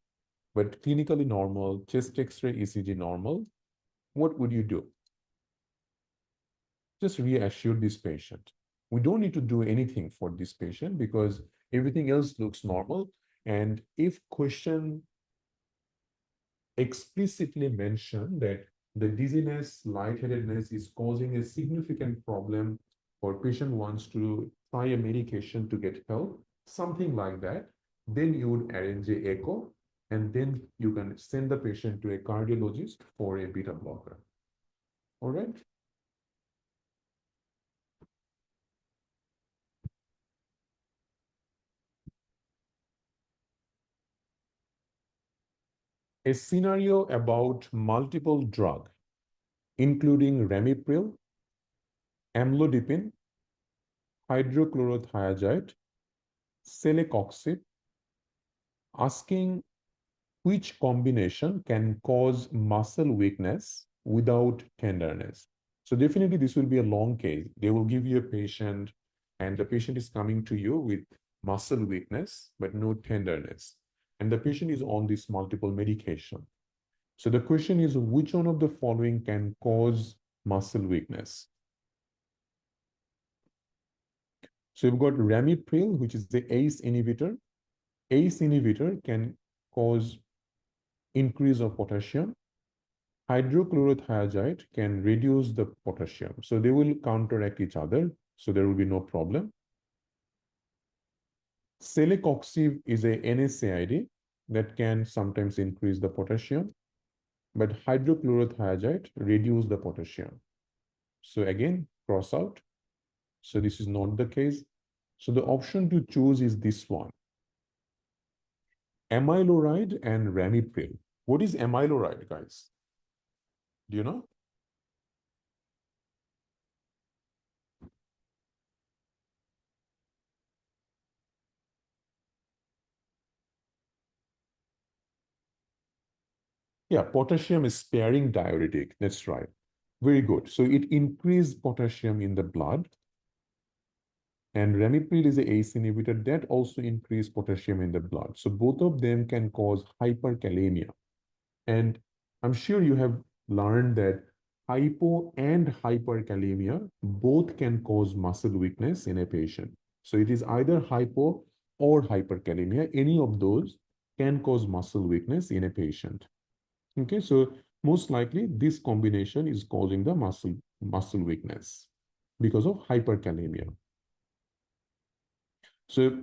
[SPEAKER 1] but clinically normal, chest X-ray, ECG normal. What would you do? Just reassure this patient. We don't need to do anything for this patient because everything else looks normal. And if question explicitly mention that the dizziness, lightheadedness is causing a significant problem, or patient wants to try a medication to get help, something like that, then you would arrange a echo, and then you can send the patient to a cardiologist for a beta blocker. All right? A scenario about multiple drug, including ramipril, amlodipine, hydrochlorothiazide, celecoxib, asking which combination can cause muscle weakness without tenderness. So definitely this will be a long case. They will give you a patient and the patient is coming to you with muscle weakness, but no tenderness. And the patient is on this multiple medication. So the question is, which one of the following can cause muscle weakness? So you've got ramipril, which is the ACE inhibitor. ACE inhibitor can cause increase of potassium. Hydrochlorothiazide can reduce the potassium. So they will counteract each other. So there will be no problem. Celecoxib is a NSAID that can sometimes increase the potassium, but hydrochlorothiazide reduce the potassium. So again, cross out. So this is not the case. So the option to choose is this one. Amiloride and ramipril. What is amiloride, guys? Do you know? Yeah, potassium is sparing diuretic. That's right. Very good. So it increases potassium in the blood. And ramipril is a ACE inhibitor that also increases potassium in the blood. So both of them can cause hyperkalemia. And I'm sure you have learned that hypo and hyperkalemia both can cause muscle weakness in a patient. So it is either hypo or hyperkalemia. Any of those can cause muscle weakness in a patient. Okay, so most likely this combination is causing the muscle weakness because of hyperkalemia. So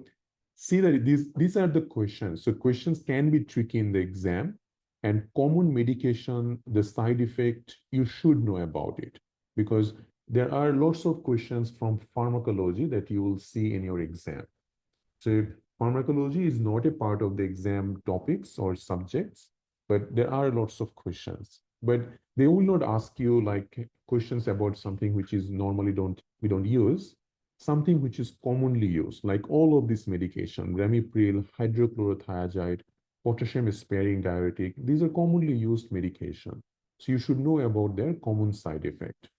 [SPEAKER 1] see that these are the questions. So questions can be tricky in the exam, and common medication, the side effect, you should know about it because there are lots of questions from pharmacology that you will see in your exam. So pharmacology is not a part of the exam topics or subjects, but there are lots of questions. But they will not ask you like questions about something which is normally we don't use, something which is commonly used, like all of this medication, ramipril, hydrochlorothiazide, potassium sparing diuretic. These are commonly used medication. So you should know about their common side effect.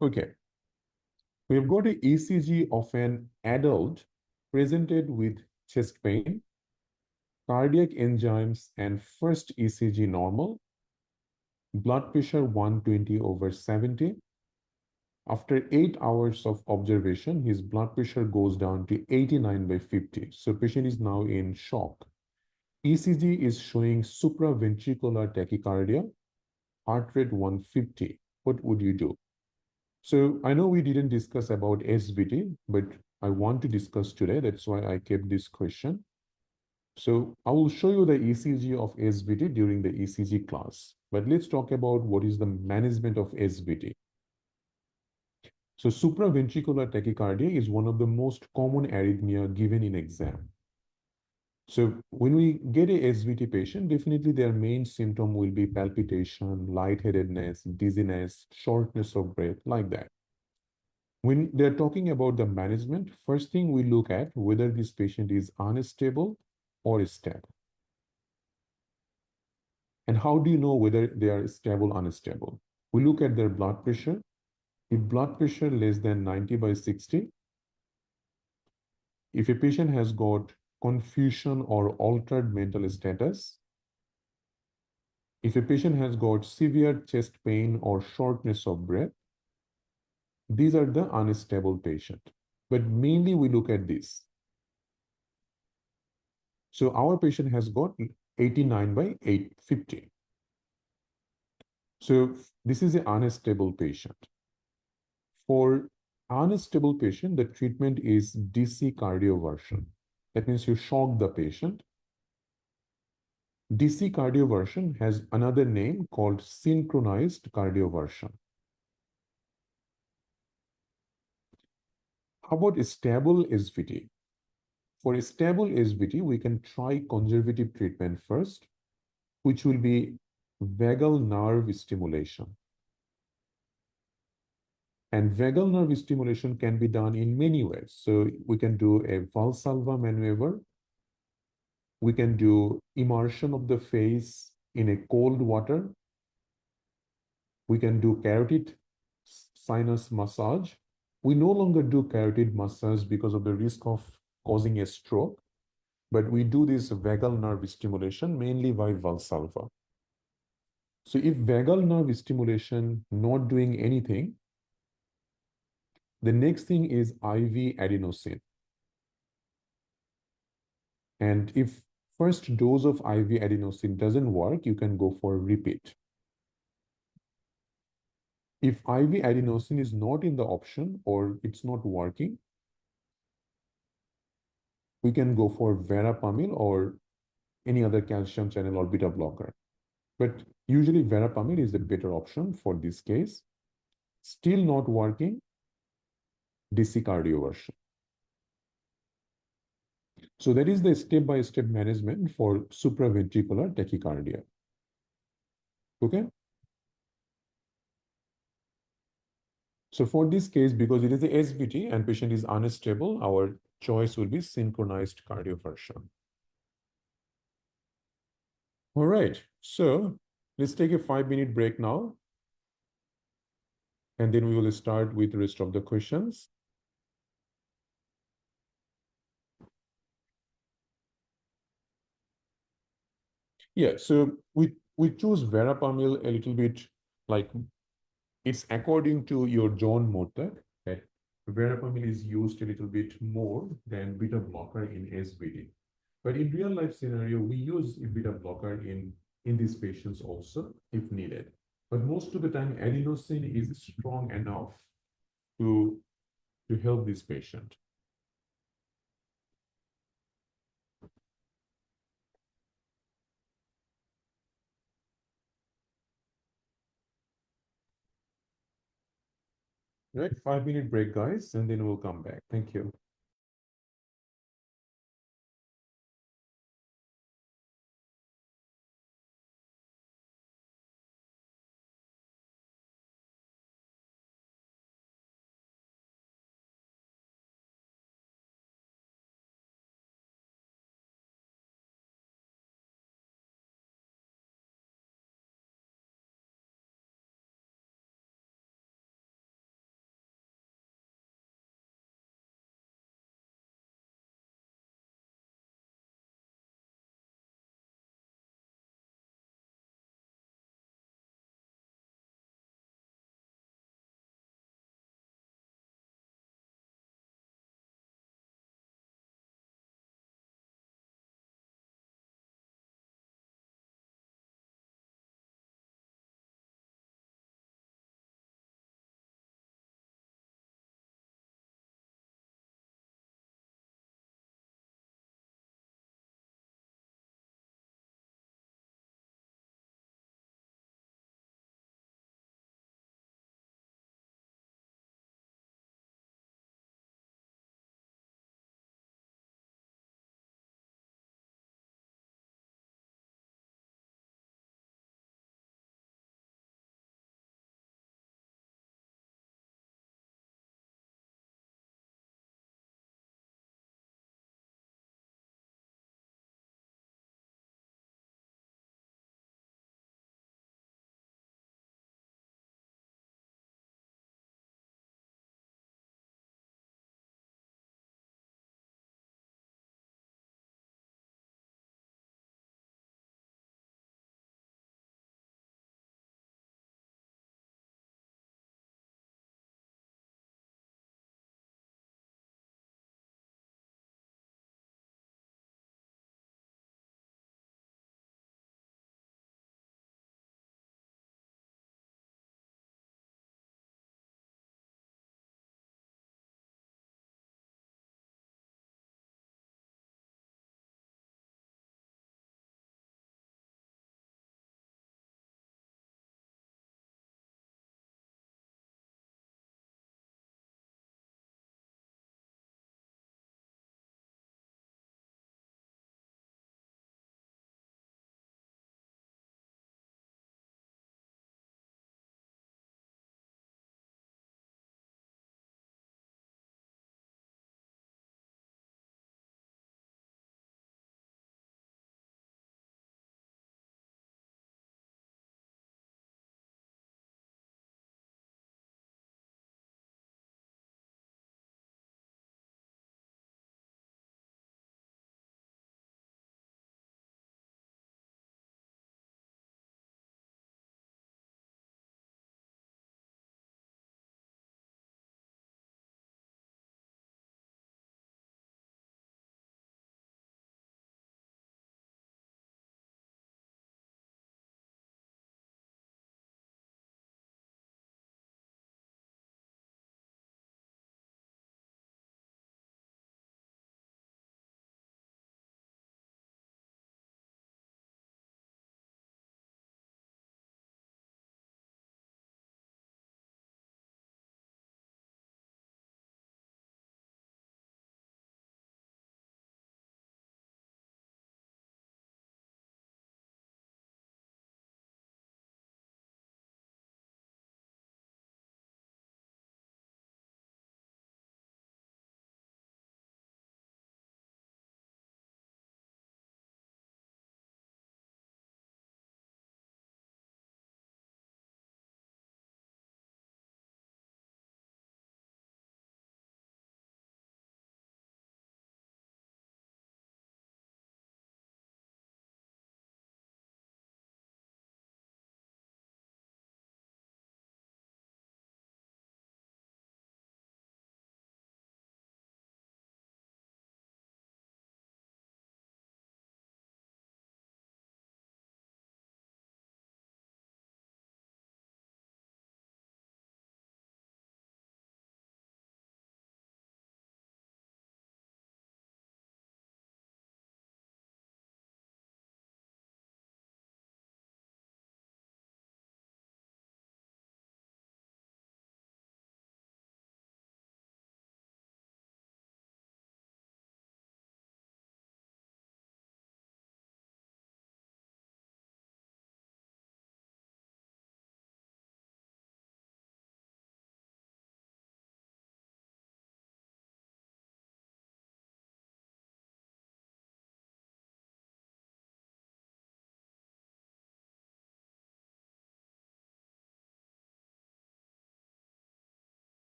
[SPEAKER 1] Okay. We've got an ECG of an adult presented with chest pain, cardiac enzymes, and first ECG normal, blood pressure 120/70. After 8 hours of observation, his blood pressure goes down to 89/50. So patient is now in shock. ECG is showing supraventricular tachycardia, heart rate 150. What would you do? So I know we didn't discuss about SVT, but I want to discuss today. That's why I kept this question. So I will show you the ECG of SVT during the ECG class. But let's talk about what is the management of SVT. So supraventricular tachycardia is one of the most common arrhythmia given in exam. So when we get a SVT patient, definitely their main symptom will be palpitation, lightheadedness, dizziness, shortness of breath, like that. When they're talking about the management, first thing we look at whether this patient is unstable or stable. And how do you know whether they are stable or unstable? We look at their blood pressure. If blood pressure less than 90/60, if a patient has got confusion or altered mental status, if a patient has got severe chest pain or shortness of breath, these are the unstable patient. But mainly we look at this. So our patient has got 89/850. So this is an unstable patient. For unstable patient, the treatment is DC cardioversion. That means you shock the patient. DC cardioversion has another name called synchronized cardioversion. How about stable SVT? For stable SVT, we can try conservative treatment first, which will be vagal nerve stimulation. And vagal nerve stimulation can be done in many ways. So we can do a Valsalva maneuver. We can do immersion of the face in a cold water. We can do carotid sinus massage. We no longer do carotid massage because of the risk of causing a stroke, but we do this vagal nerve stimulation mainly by Valsalva. So if vagal nerve stimulation not doing anything, the next thing is IV adenosine. And if first dose of IV adenosine doesn't work, you can go for repeat. If IV adenosine is not in the option or it's not working, we can go for verapamil or any other calcium channel or beta blocker. But usually verapamil is the better option for this case. Still not working, DC cardioversion. So that is the step-by-step management for supraventricular tachycardia. Okay? So for this case, because it is a SVT and patient is unstable, our choice will be synchronized cardioversion. All right, so let's take a 5-minute break now. And then we will start with the rest of the questions. Yeah, so we choose verapamil a little bit like it's according to your John Mottag that verapamil is used a little bit more than beta blocker in SVT. But in real life scenario, we use a beta blocker in these patients also if needed. But most of the time, adenosine is strong enough to, to help this patient. Right, 5-minute break, guys, and then we'll come back. Thank you.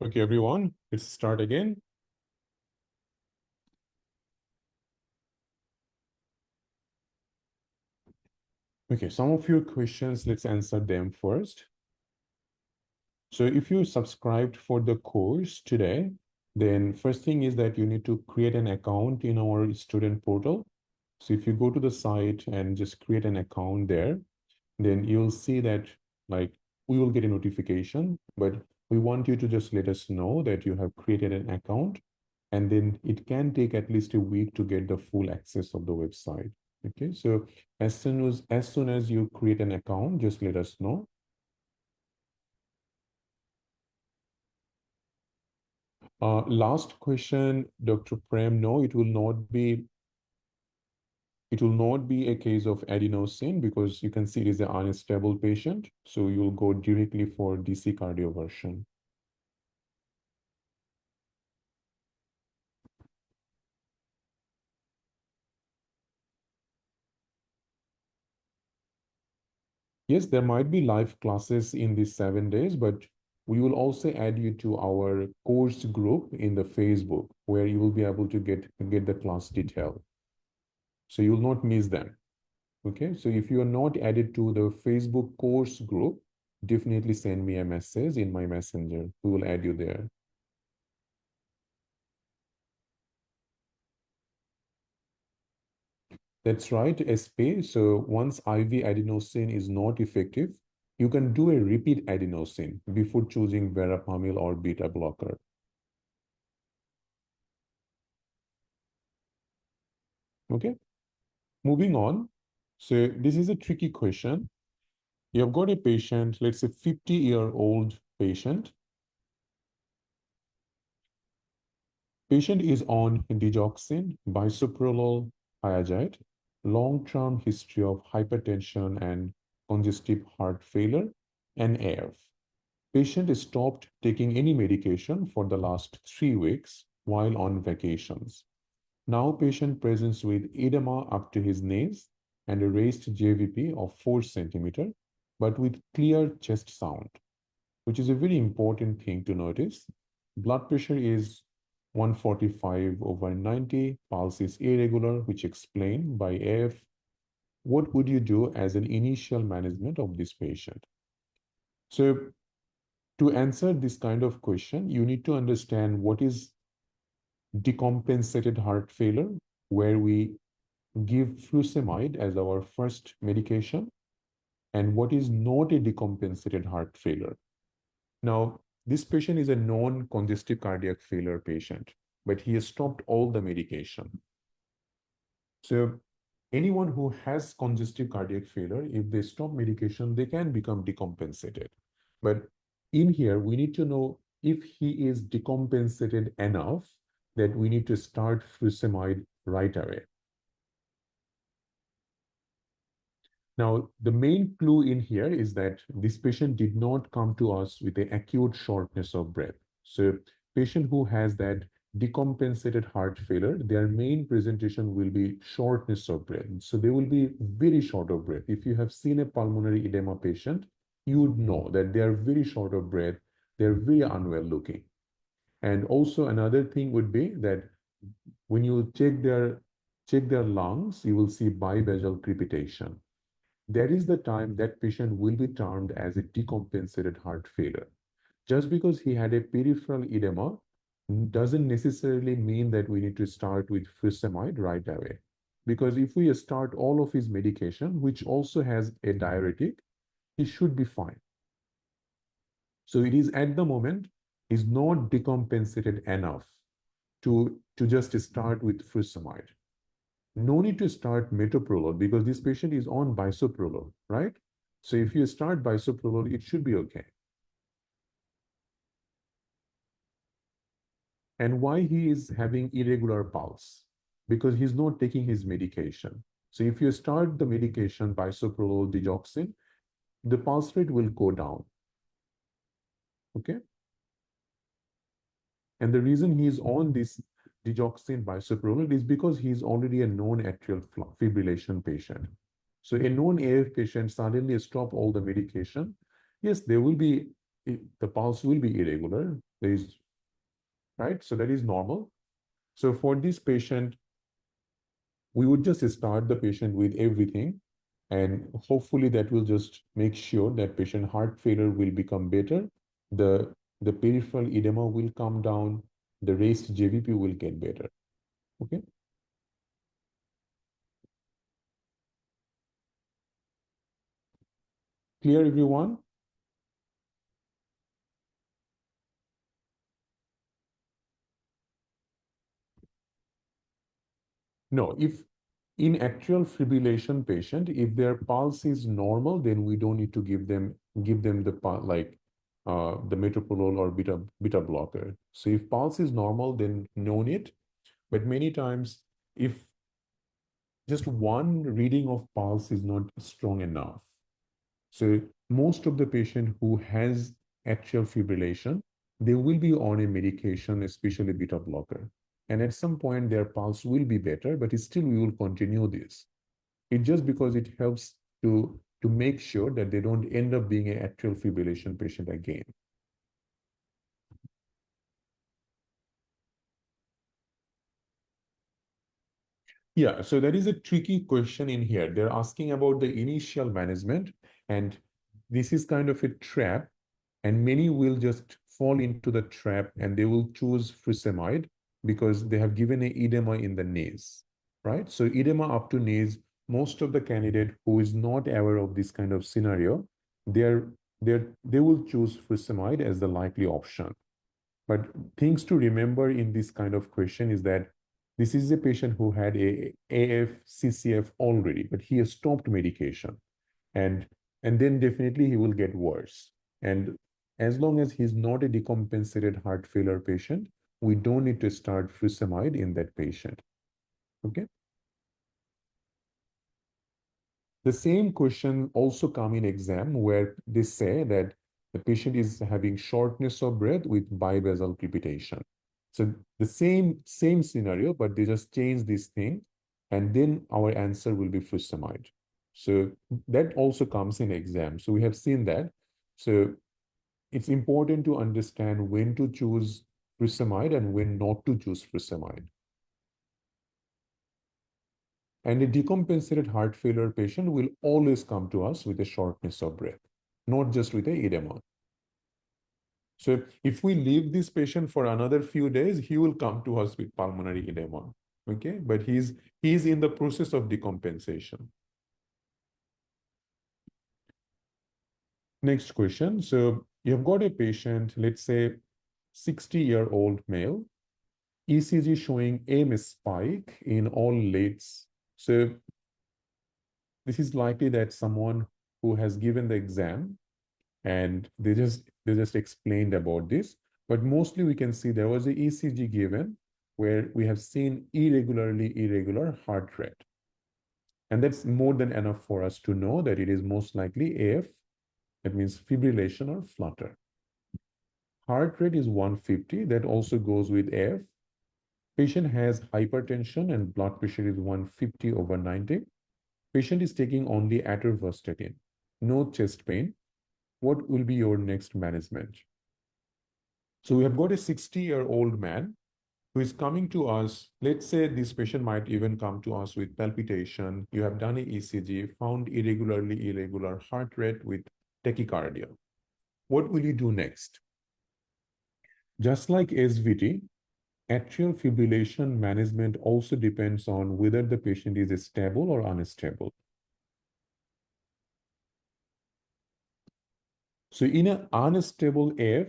[SPEAKER 1] Okay, everyone, let's start again. Okay, some of your questions, let's answer them first. So if you subscribed for the course today, then first thing is that you need to create an account in our student portal. So if you go to the site and just create an account there, then you'll see that like we will get a notification, but we want you to just let us know that you have created an account, and then it can take at least a week to get the full access of the website. Okay, so as soon as you create an account, just let us know. Last question, Dr. Prem. No, it will not be a case of adenosine because you can see it is an unstable patient. So you'll go directly for DC cardioversion. Yes, there might be live classes in these 7 days, but we will also add you to our course group in the Facebook where you will be able to get the class detail. So you'll not miss them. Okay, so if you are not added to the Facebook course group, definitely send me a message in my messenger. We will add you there. That's right, SP. So once IV adenosine is not effective, you can do a repeat adenosine before choosing verapamil or beta blocker. Okay, moving on. So this is a tricky question. You've got a patient, let's say 50-year-old patient. Patient is on digoxin, bisoprolol, thiazide, long-term history of hypertension and congestive heart failure, and AF. Patient stopped taking any medication for the last 3 weeks while on vacations. Now patient presents with edema up to his knees and a raised JVP of 4 centimeter, but with clear chest sound, which is a very important thing to notice. Blood pressure is 145/90, pulse is irregular, which explained by AF. What would you do as an initial management of this patient? So to answer this kind of question, you need to understand what is decompensated heart failure, where we give furosemide as our first medication, and what is not a decompensated heart failure. Now, this patient is a non-congestive cardiac failure patient, but he has stopped all the medication. So anyone who has congestive cardiac failure, if they stop medication, they can become decompensated. But in here, we need to know if he is decompensated enough that we need to start furosemide right away. Now, the main clue in here is that this patient did not come to us with an acute shortness of breath. So patient who has that decompensated heart failure, their main presentation will be shortness of breath. So they will be very short of breath. If you have seen a pulmonary edema patient, you would know that they are very short of breath. They're very unwell looking. And also another thing would be that when you check their lungs, you will see bivasal crepitation. That is the time that patient will be termed as a decompensated heart failure. Just because he had a peripheral edema doesn't necessarily mean that we need to start with furosemide right away. Because if we start all of his medication, which also has a diuretic, he should be fine. So it is at the moment, is not decompensated enough to just start with furosemide. No need to start metoprolol because this patient is on bisoprolol, right? So if you start bisoprolol, it should be okay. And why he is having irregular pulse? Because he's not taking his medication. So if you start the medication bisoprolol digoxin, the pulse rate will go down. Okay. And the reason he is on this digoxin bisoprolol is because he is already a known atrial fibrillation patient. So a known AF patient suddenly stop all the medication. Yes, there will be the pulse will be irregular. There is, right? So that is normal. So for this patient, we would just start the patient with everything, and hopefully that will just make sure that patient heart failure will become better. The the peripheral edema will come down. The raised JVP will get better. Okay. Clear, everyone? No, if in atrial fibrillation patient, if their pulse is normal, then we don't need to give them the metoprolol or beta blocker. So if pulse is normal, then no need. But many times, if just one reading of pulse is not strong enough, so most of the patient who has atrial fibrillation, they will be on a medication, especially beta blocker. And at some point, their pulse will be better, but still we will continue this. It's just because it helps to make sure that they don't end up being an atrial fibrillation patient again. Yeah, so that is a tricky question in here. They're asking about the initial management, and this is kind of a trap, and many will just fall into the trap and they will choose furosemide because they have given a edema in the knees, right? So edema up to knees, most of the candidate who is not aware of this kind of scenario, they will choose furosemide as the likely option. But things to remember in this kind of question is that this is a patient who had a AF, CCF already, but he has stopped medication. And and then definitely he will get worse. And as long as he's not a decompensated heart failure patient, we don't need to start furosemide in that patient. Okay. The same question also come in exam where they say that the patient is having shortness of breath with bibasal crepitation. So the same scenario, but they just change this thing, and then our answer will be furosemide. So that also comes in exam. So we have seen that. So it's important to understand when to choose furosemide and when not to choose furosemide. And a decompensated heart failure patient will always come to us with a shortness of breath, not just with a edema. So if we leave this patient for another few days, he will come to us with pulmonary edema. Okay, but he's in the process of decompensation. Next question. So you've got a patient, let's say 60-year-old male, ECG showing AIM spike in all leads. So this is likely that someone who has given the exam and they just explained about this. But mostly we can see there was a ECG given where we have seen irregular heart rate. And that's more than enough for us to know that it is most likely AF, that means fibrillation or flutter. Heart rate is 150, that also goes with AF. Patient has hypertension and blood pressure is 150/90. Patient is taking only atorvastatin, no chest pain. What will be your next management? So we have got a 60-year-old man who is coming to us. Let's say this patient might even come to us with palpitation. You have done an ECG, found irregular heart rate with tachycardia. What will you do next? Just like SVT, atrial fibrillation management also depends on whether the patient is stable or unstable. So in an unstable AF,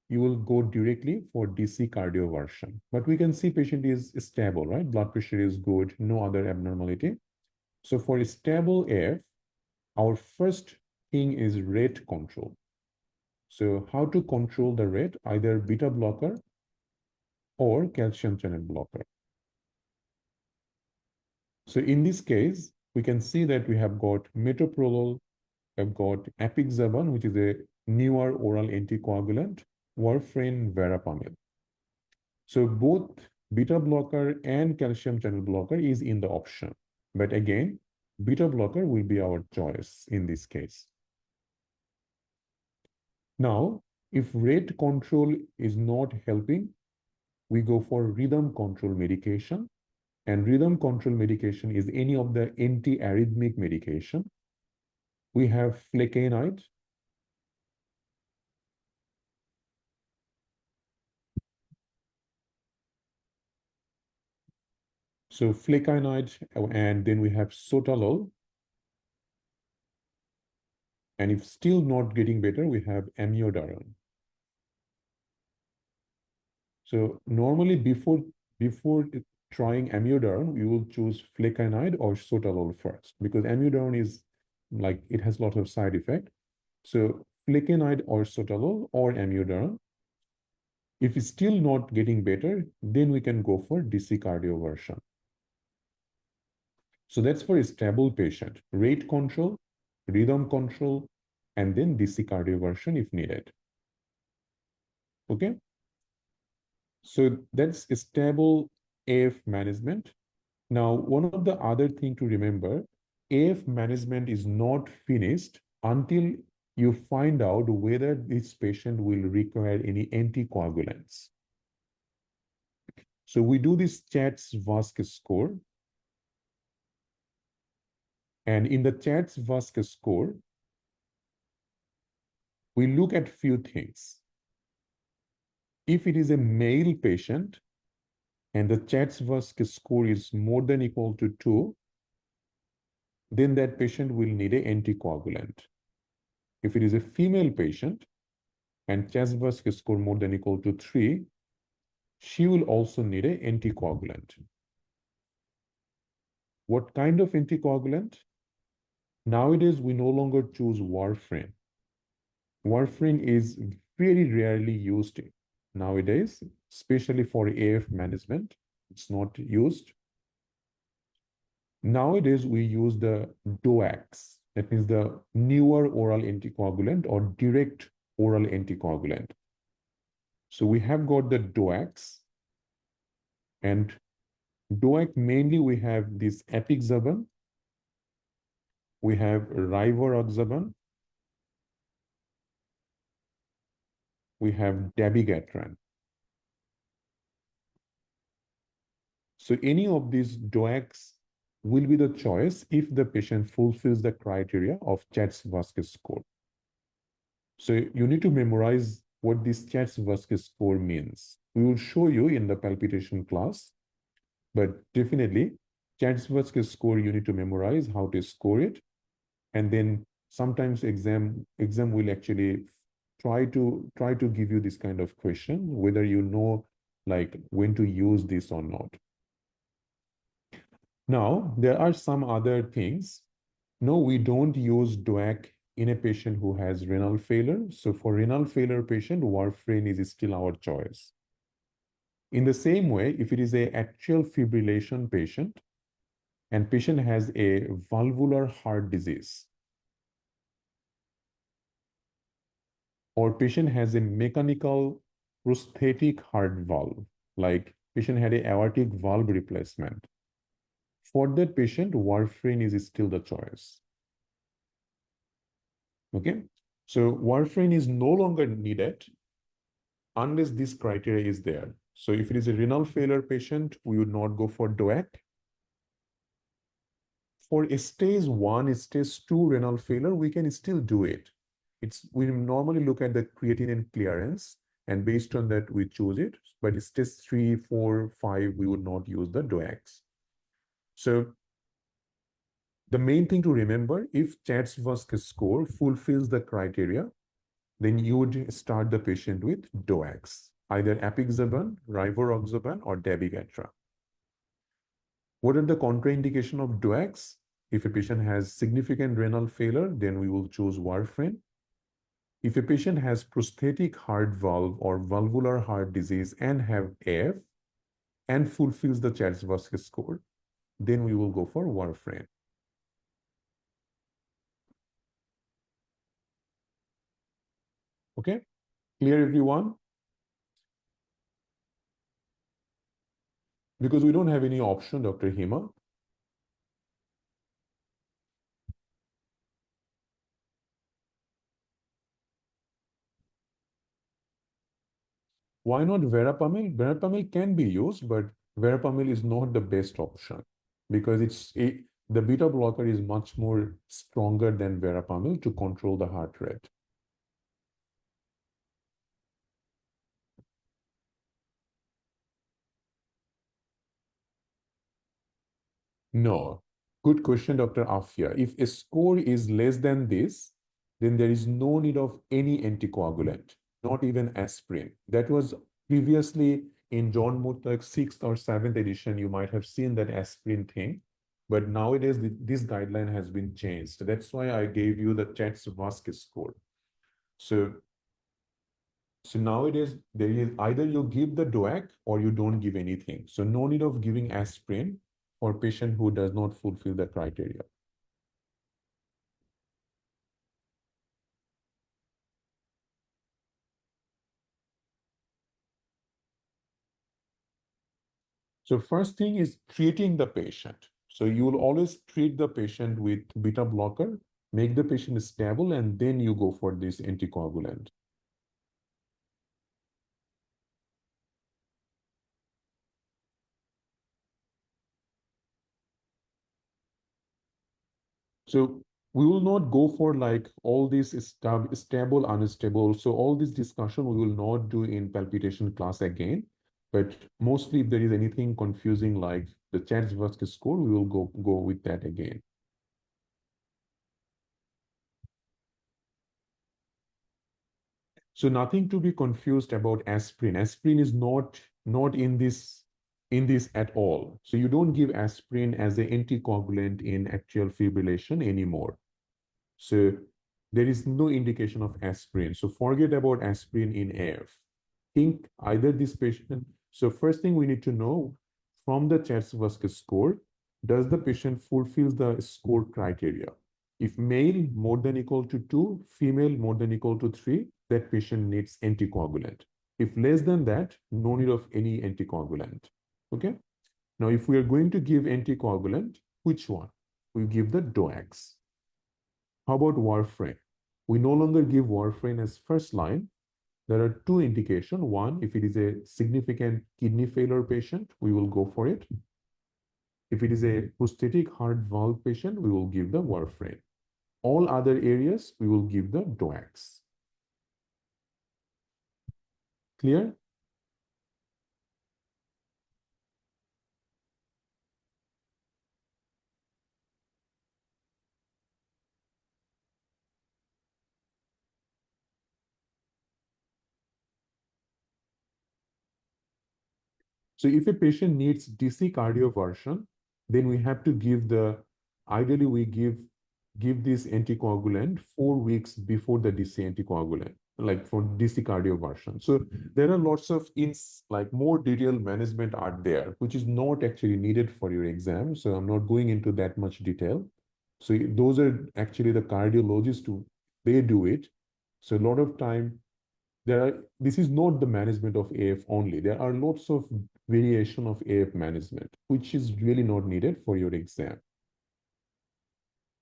[SPEAKER 1] you will go directly for DC cardioversion. But we can see patient is stable, right? Blood pressure is good, no other abnormality. So for a stable AF, our first thing is rate control. So how to control the rate? Either beta blocker or calcium channel blocker. So in this case, we can see that we have got metoprolol, we have got apixaban, which is a newer oral anticoagulant, warfarin, verapamil. So both beta blocker and calcium channel blocker is in the option. But again, beta blocker will be our choice in this case. Now, If rate control is not helping, we go for rhythm control medication. And rhythm control medication is any of the antiarrhythmic medication. We have flecainide. So flecainide, and then we have sotalol. And if still not getting better, we have amiodarone. So normally before trying amiodarone, we will choose flecainide or sotalol first, because amiodarone is like it has a lot of side effect. So flecainide or sotalol or amiodarone. If it's still not getting better, then we can go for DC-cardio version. So that's for a stable patient. Rate control, rhythm control, and then DC-cardio version if needed. Okay? So that's a stable AF management. Now, one of the other thing to remember, AF management is not finished until you find out whether this patient will require any anticoagulants. So we do this CHATS-VASc score. And in the CHATS-VASc score, we look at few things. If it is a male patient and the CHATS-VASc score is more than equal to 2, then that patient will need an anticoagulant. If it is a female patient and CHATS-VASc score more than equal to 3, she will also need an anticoagulant. What kind of anticoagulant? Nowadays, we no longer choose warfarin. Warfarin is very rarely used nowadays, especially for AF management. It's not used. Nowadays, we use the DOACs. That means the newer oral anticoagulant or direct oral anticoagulant. So we have got the DOACs, and DOAC mainly we have this apixaban, we have rivaroxaban, we have dabigatran. So any of these DOACs will be the choice if the patient fulfills the criteria of CHATS-VASc score. So you need to memorize what this CHATS-VASc score means. We will show you in the palpitation class, but definitely CHATS-VASc score you need to memorize how to score it, and then sometimes exam will actually try to give you this kind of question whether you know like when to use this or not. Now, there are some other things. No, we don't use DOAC in a patient who has renal failure. So for renal failure patient, warfarin is still our choice. In the same way, if it is a atrial fibrillation patient and patient has a valvular heart disease, or patient has a mechanical prosthetic heart valve, like patient had a aortic valve replacement, for that patient, warfarin is still the choice. Okay, so warfarin is no longer needed unless this criteria is there. So if it is a renal failure patient, we would not go for DOAC. For a stage 1, stage 2 renal failure, we can still do it. We normally look at the creatinine clearance, and based on that, we choose it. But stage 3, 4, 5, we would not use the DOACs. So the main thing to remember, if CHATS-VASc score fulfills the criteria, then you would start the patient with DOACs, either apixaban, rivaroxaban, or dabigatran. What are the contraindication of DOACs? If a patient has significant renal failure, then we will choose warfarin. If a patient has prosthetic heart valve or valvular heart disease and have AF and fulfills the CHATS-VASc score, then we will go for warfarin. Okay, clear everyone? Because we don't have any option, Dr. Hima. Why not verapamil? Verapamil can be used, but verapamil is not the best option because the beta blocker is much more stronger than verapamil to control the heart rate. No. Good question, Dr. Afia. If a score is less than this, then there is no need of any anticoagulant, not even aspirin. That was previously in John Muttak's 6th or 7th edition, you might have seen that aspirin thing. But nowadays, this guideline has been changed. That's why I gave you the Chats-Vasquez score. So, so nowadays, there is either you give the DOAC or you don't give anything. So no need of giving aspirin for patient who does not fulfill the criteria. So first thing is treating the patient. So you will always treat the patient with beta blocker, make the patient stable, and then you go for this anticoagulant. So we will not go for like all this stable, unstable. So all this discussion we will not do in palpitation class again. But mostly if there is anything confusing like the Chats-Vasquez score, we will go with that again. So nothing to be confused about aspirin. Aspirin is not in this at all. So you don't give aspirin as an anticoagulant in atrial fibrillation anymore. So there is no indication of aspirin. So forget about aspirin in AF. Think either this patient. So first thing we need to know from the Chats-Vasquez score, does the patient fulfill the score criteria? If male more than equal to 2, female more than equal to 3, that patient needs anticoagulant. If less than that, no need of any anticoagulant. Okay. Now, if we are going to give anticoagulant, which one? We give the DOACs. How about warfarin? We no longer give warfarin as first line. There are two indications. One, if it is a significant kidney failure patient, we will go for it. If it is a prosthetic heart valve patient, we will give the warfarin. All other areas, we will give the DOACs. Clear? So if a patient needs DC cardioversion, then we have to ideally we give this anticoagulant 4 weeks before the DC anticoagulant, like for DC cardioversion. So there are lots of like more detailed management are there, which is not actually needed for your exam. So I'm not going into that much detail. So those are actually the cardiologists they do it. So a lot of time this is not the management of AF only. There are lots of variation of AF management, which is really not needed for your exam.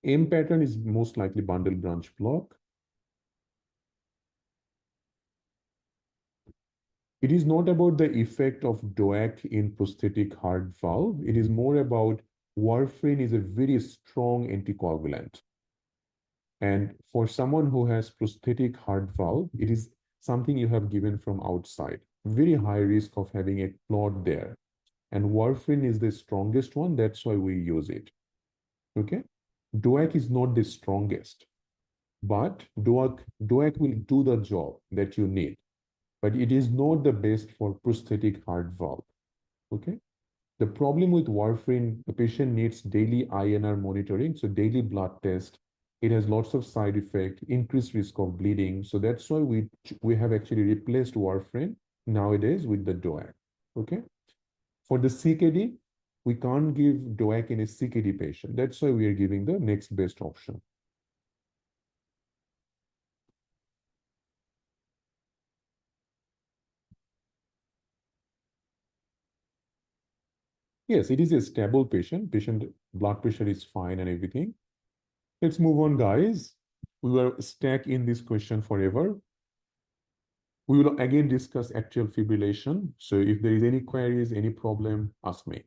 [SPEAKER 1] M pattern is most likely bundle branch block. It is not about the effect of DOAC in prosthetic heart valve. It is more about warfarin is a very strong anticoagulant. And for someone who has prosthetic heart valve, it is something you have given from outside. Very high risk of having a clot there. And warfarin is the strongest one. That's why we use it. Okay. DOAC is not the strongest, but DOAC will do the job that you need. But it is not the best for prosthetic heart valve. Okay. The problem with warfarin, the patient needs daily INR monitoring, so daily blood test. It has lots of side effects, increased risk of bleeding. So that's why we have actually replaced warfarin nowadays with the DOAC. Okay. For the CKD, we can't give DOAC in a CKD patient. That's why we are giving the next best option. Yes, it is a stable patient. Patient blood pressure is fine and everything. Let's move on, guys. We were stuck in this question forever. We will again discuss atrial fibrillation. So if there is any queries, any problem, ask me.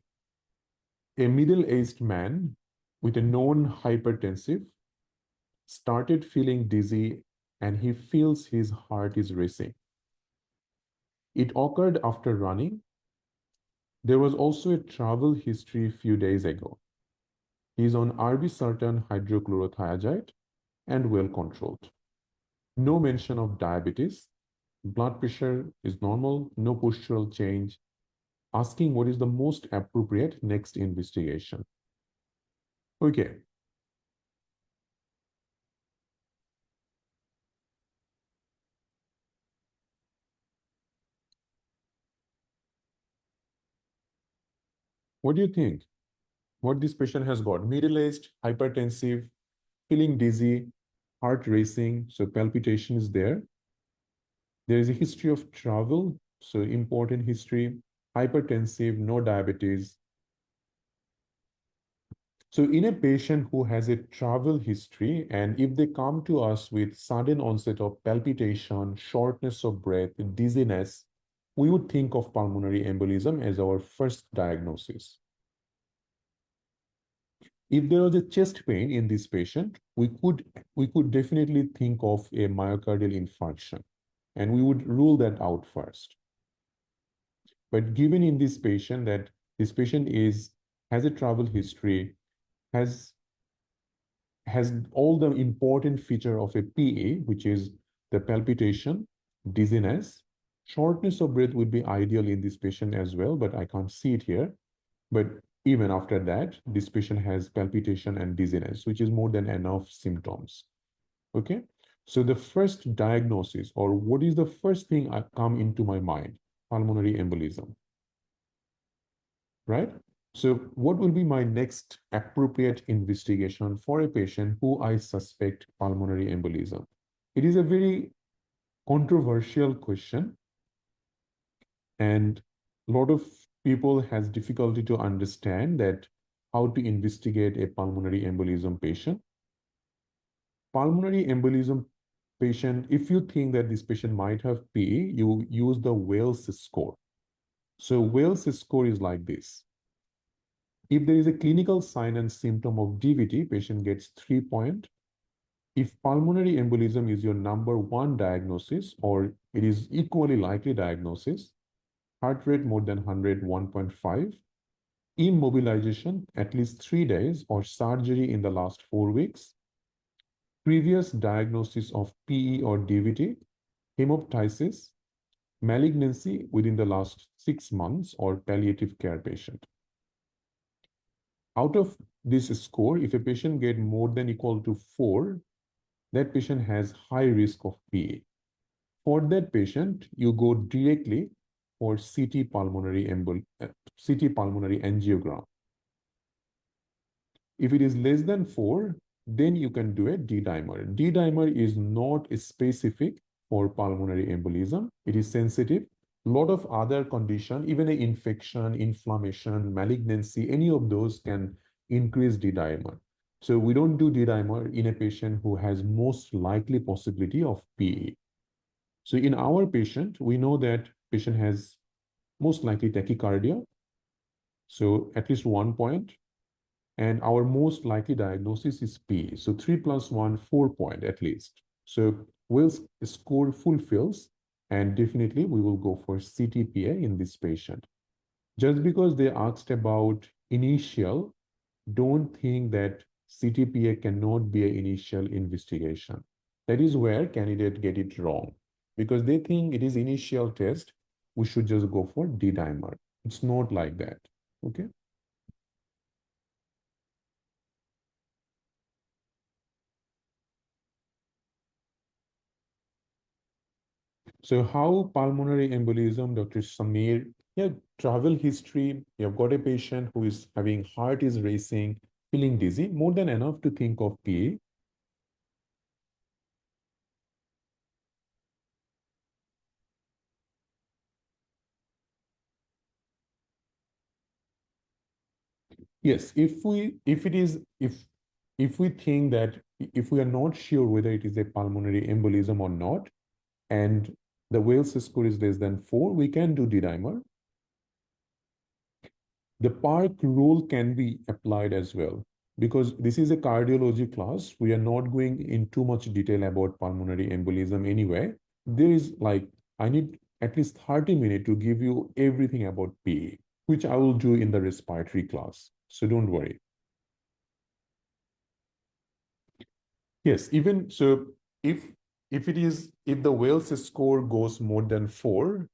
[SPEAKER 1] A middle-aged man with a known hypertensive started feeling dizzy and he feels his heart is racing. It occurred after running. There was also a travel history a few days ago. He is on irbesartan hydrochlorothiazide and well controlled. No mention of diabetes. Blood pressure is normal, no postural change. Asking what is the most appropriate next investigation. Okay. What do you think? What this patient has got? Middle-aged, hypertensive, feeling dizzy, heart racing, so palpitation is there. There is a history of travel, so important history, hypertensive, no diabetes. So in a patient who has a travel history, and if they come to us with sudden onset of palpitation, shortness of breath, dizziness, we would think of pulmonary embolism as our first diagnosis. If there was a chest pain in this patient, we could definitely think of a myocardial infarction, and we would rule that out first. But given in this patient that this patient has a travel history, has all the important feature of a PA, which is the palpitation, dizziness, shortness of breath would be ideal in this patient as well, but I can't see it here. But even after that, this patient has palpitation and dizziness, which is more than enough symptoms. Okay. So the first diagnosis, or what is the first thing I come into my mind? Pulmonary embolism, right? So what will be my next appropriate investigation for a patient who I suspect pulmonary embolism? It is a very controversial question, and a lot of people has difficulty to understand that how to investigate a pulmonary embolism patient. Pulmonary embolism patient, if you think that this patient might have PE, you use the Wales score. So Wales score is like this. If there is a clinical sign and symptom of DVT, patient gets 3 points. If pulmonary embolism is your number one diagnosis, or it is equally likely diagnosis, heart rate more than 100, 1.5, immobilization at least 3 days or surgery in the last 4 weeks, previous diagnosis of PE or DVT, hemoptysis, malignancy within the last 6 months, or palliative care patient. Out of this score, if a patient get more than equal to 4, that patient has high risk of PA. For that patient, you go directly for CT pulmonary angiogram. If it is less than 4, then you can do a D-dimer. D-dimer is not specific for pulmonary embolism. It is sensitive. A lot of other conditions, even an infection, inflammation, malignancy, any of those can increase D-dimer. So we don't do D-dimer in a patient who has most likely possibility of PE. So in our patient, we know that patient has most likely tachycardia, so at least 1 point, and our most likely diagnosis is PE. So 3 plus 1, 4 point at least. So Will's score fulfills, and definitely we will go for CTPA in this patient. Just because they asked about initial, don't think that CTPA cannot be an initial investigation. That is where candidates get it wrong, because they think it is initial test, we should just go for D-dimer. It's not like that, okay? So how pulmonary embolism, Dr. Samir, yeah, travel history, you've got a patient who is having heart is racing, feeling dizzy, more than enough to think of PA. Yes, if we think that if we are not sure whether it is a pulmonary embolism or not, and the Wales score is less than 4, we can do D-dimer. The Park rule can be applied as well because this is a cardiology class. We are not going in too much detail about pulmonary embolism anyway. There is like, I need at least 30 minutes to give you everything about PA, which I will do in the respiratory class. So don't worry. Yes, even so, if if the Wales score goes more than 4,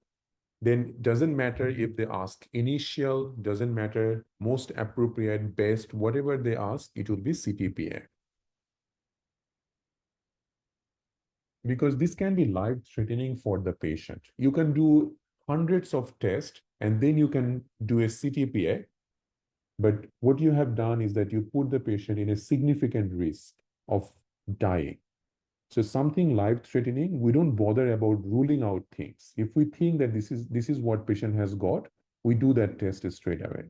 [SPEAKER 1] then doesn't matter if they ask initial, doesn't matter most appropriate, best, whatever they ask, it will be CTPA. Because this can be life-threatening for the patient. You can do hundreds of tests and then you can do a CTPA. But what you have done is that you put the patient in a significant risk of dying. So something life-threatening, we don't bother about ruling out things. If we think that this is what patient has got, we do that test straight away.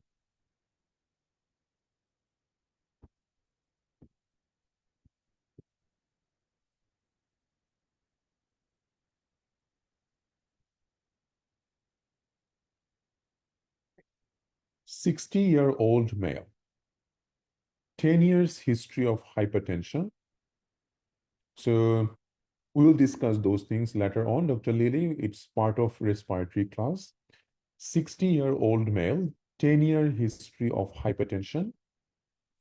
[SPEAKER 1] "60-year-old male, 10 years history of hypertension." So we will discuss those things later on, Dr. Lily. It's part of respiratory class. 60-year-old male, 10-year history of hypertension,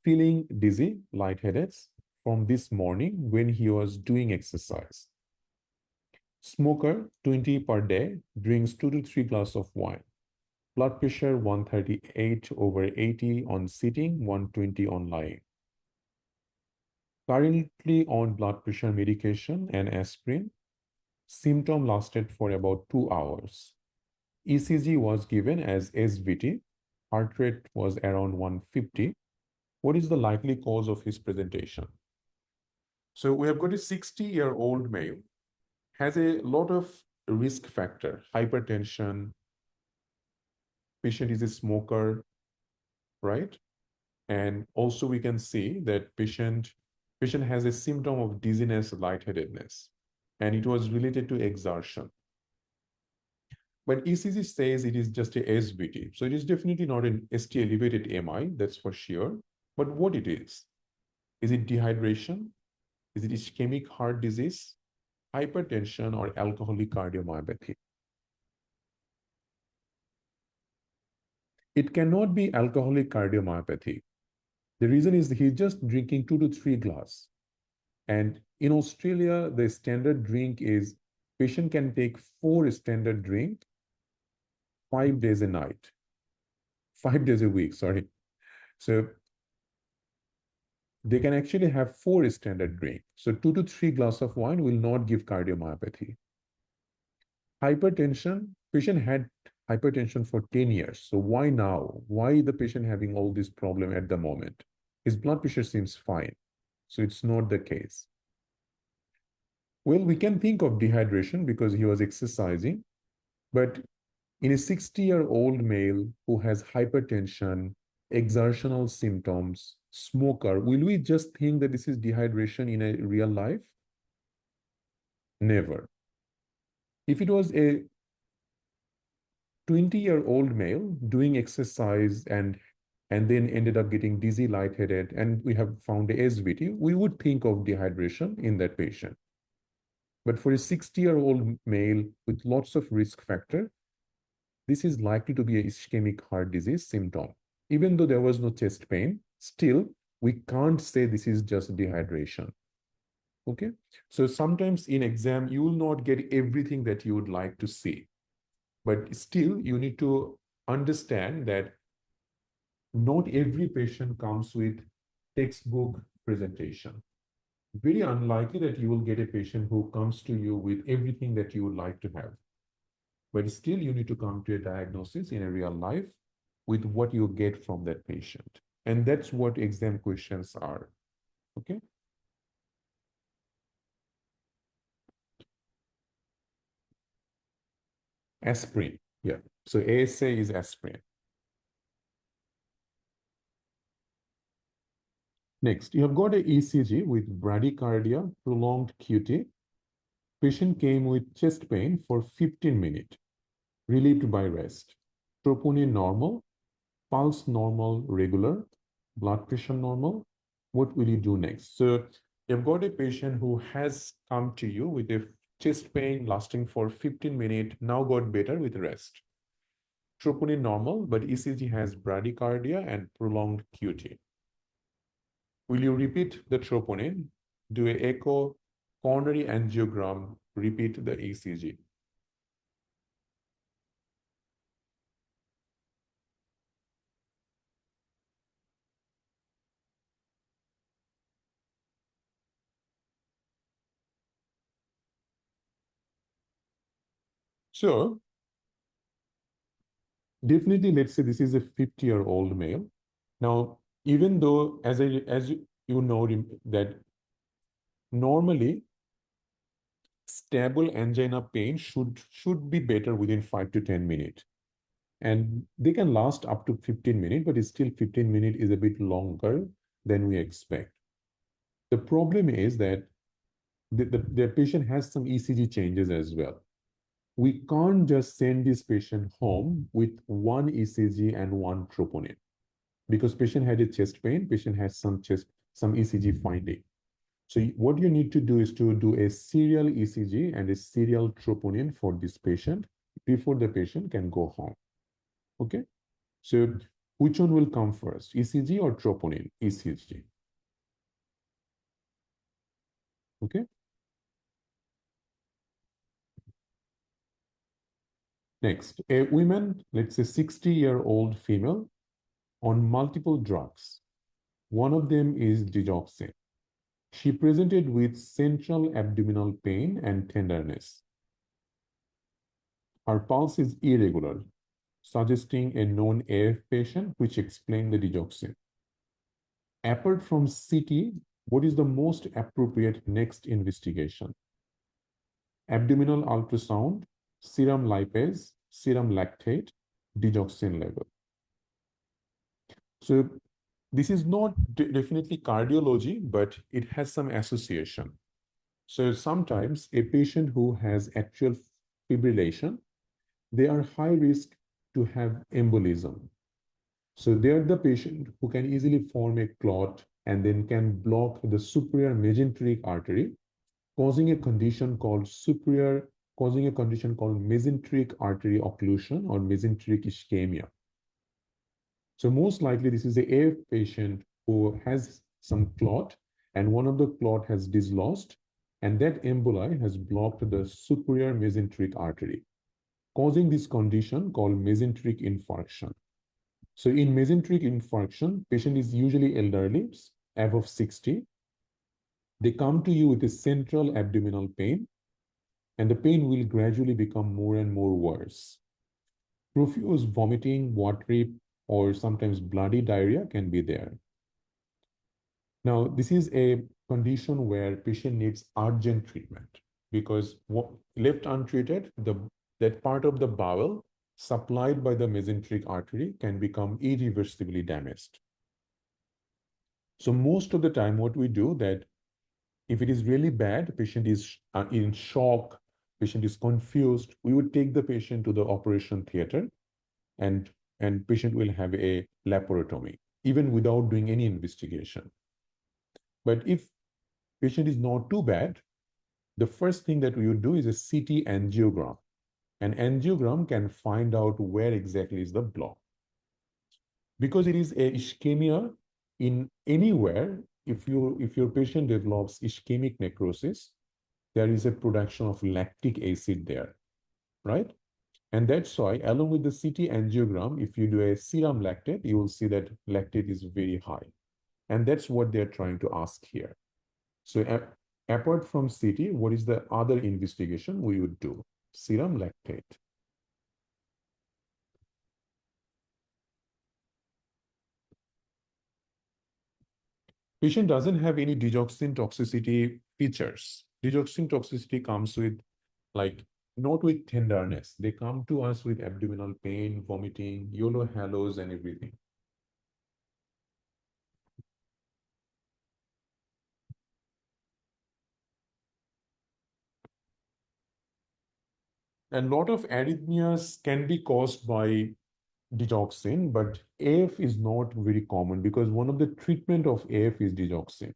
[SPEAKER 1] feeling dizzy, lightheaded from this morning when he was doing exercise. Smoker, 20 per day, drinks 2 to 3 glasses of wine. Blood pressure 138/80 on sitting, 120 on lying. Currently on blood pressure medication and aspirin. Symptom lasted for about 2 hours. ECG was given as SVT. Heart rate was around 150. What is the likely cause of his presentation? So we have got a 60-year-old male, has a lot of risk factor, hypertension, patient is a smoker, right? And also we can see that patient has a symptom of dizziness, lightheadedness, and it was related to exertion. But ECG says it is just a SVT. So it is definitely not an ST elevated MI, that's for sure. But what it is it dehydration? Is it ischemic heart disease, hypertension, or alcoholic cardiomyopathy? It cannot be alcoholic cardiomyopathy. The reason is he's just drinking 2 to 3 glasses. And in Australia, the standard drink is patient can take 4 standard drink 5 days a night, 5 days a week, sorry. So they can actually have 4 standard drink. So 2 to 3 glasses of wine will not give cardiomyopathy. Hypertension, patient had hypertension for 10 years. So why now? Why the patient having all this problem at the moment? His blood pressure seems fine. So it's not the case. Well, we can think of dehydration because he was exercising, but in a 60-year-old male who has hypertension, exertional symptoms, smoker, will we just think that this is dehydration in a real life? Never. If it was a 20-year-old male doing exercise and then ended up getting dizzy, lightheaded, and we have found a SVT, we would think of dehydration in that patient. But for a 60-year-old male with lots of risk factor, this is likely to be a ischemic heart disease symptom. Even though there was no chest pain, still, we can't say this is just dehydration. Okay? So sometimes in exam, you will not get everything that you would like to see. But still, you need to understand that not every patient comes with textbook presentation. Very unlikely that you will get a patient who comes to you with everything that you would like to have. But still, you need to come to a diagnosis in a real life with what you get from that patient. And that's what exam questions are. Okay? Aspirin. Yeah. So ASA is aspirin. Next, you have got a ECG with bradycardia, prolonged QT. Patient came with chest pain for 15 minutes, relieved by rest. Troponin normal, pulse normal, regular, blood pressure normal. What will you do next? So you've got a patient who has come to you with a chest pain lasting for 15 minutes, now got better with rest. Troponin normal, but ECG has bradycardia and prolonged QT. Will you repeat the troponin, do a echo, coronary angiogram, repeat the ECG? So definitely, let's say this is a 50-year-old male. Now, even though, you know that normally stable angina pain should be better within 5 to 10 minutes. And they can last up to 15 minutes, but it's still 15 minutes is a bit longer than we expect. The problem is that the patient has some ECG changes as well. We can't just send this patient home with one ECG and one troponin because patient had a chest pain, patient has some ECG finding. So what you need to do is to do a serial ECG and a serial troponin for this patient before the patient can go home. Okay? So which one will come first, ECG or troponin? ECG. Okay? Next, a woman, let's say 60-year-old female on multiple drugs. One of them is digoxin. She presented with central abdominal pain and tenderness. Her pulse is irregular, suggesting a known AF patient, which explained the digoxin. Apart from CT, what is the most appropriate next investigation? Abdominal ultrasound, serum lipase, serum lactate, digoxin level. So this is not definitely cardiology, but it has some association. So sometimes a patient who has atrial fibrillation, they are high risk to have embolism. So they are the patient who can easily form a clot and then can block the superior mesenteric artery, causing a condition called mesenteric artery occlusion or mesenteric ischemia. So most likely this is a AF patient who has some clot and one of the clot has dislodged and that emboli has blocked the superior mesenteric artery, causing this condition called mesenteric infarction. So in mesenteric infarction, patient is usually elderly, above 60. They come to you with a central abdominal pain, and the pain will gradually become more and more worse. Profuse vomiting, watery, or sometimes bloody diarrhea can be there. Now, this is a condition where patient needs urgent treatment because left untreated, that part of the bowel supplied by the mesenteric artery can become irreversibly damaged. So most of the time, what we do that if it is really bad, patient is in shock, patient is confused, we would take the patient to the operation theater and patient will have a laparotomy, even without doing any investigation. But if patient is not too bad, the first thing that we would do is a CT angiogram. An angiogram can find out where exactly is the block. Because it is a ischemia in anywhere, if your patient develops ischemic necrosis, there is a production of lactic acid there, right? And that's why, along with the CT angiogram, if you do a serum lactate, you will see that lactate is very high. And that's what they're trying to ask here. So apart from CT, what is the other investigation we would do? Serum lactate. Patient doesn't have any digoxin toxicity features. Digoxin toxicity comes with like not with tenderness. They come to us with abdominal pain, vomiting, yellow halos, and everything. And a lot of arrhythmias can be caused by digoxin, but AF is not very common because one of the treatment of AF is digoxin.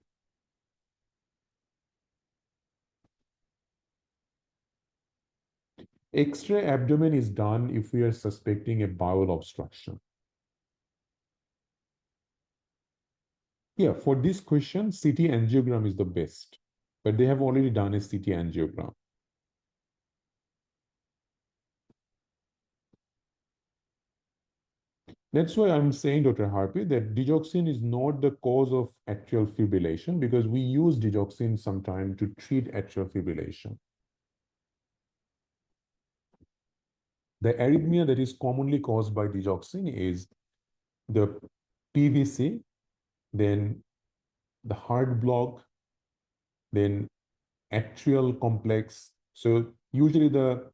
[SPEAKER 1] X-ray abdomen is done if we are suspecting a bowel obstruction. Yeah, for this question, CT angiogram is the best, but they have already done a CT angiogram. That's why I'm saying, Dr. Harpi, that digoxin is not the cause of atrial fibrillation because we use digoxin sometimes to treat atrial fibrillation. The arrhythmia that is commonly caused by digoxin is the PVC, then the heart block, then atrial complex. So usually the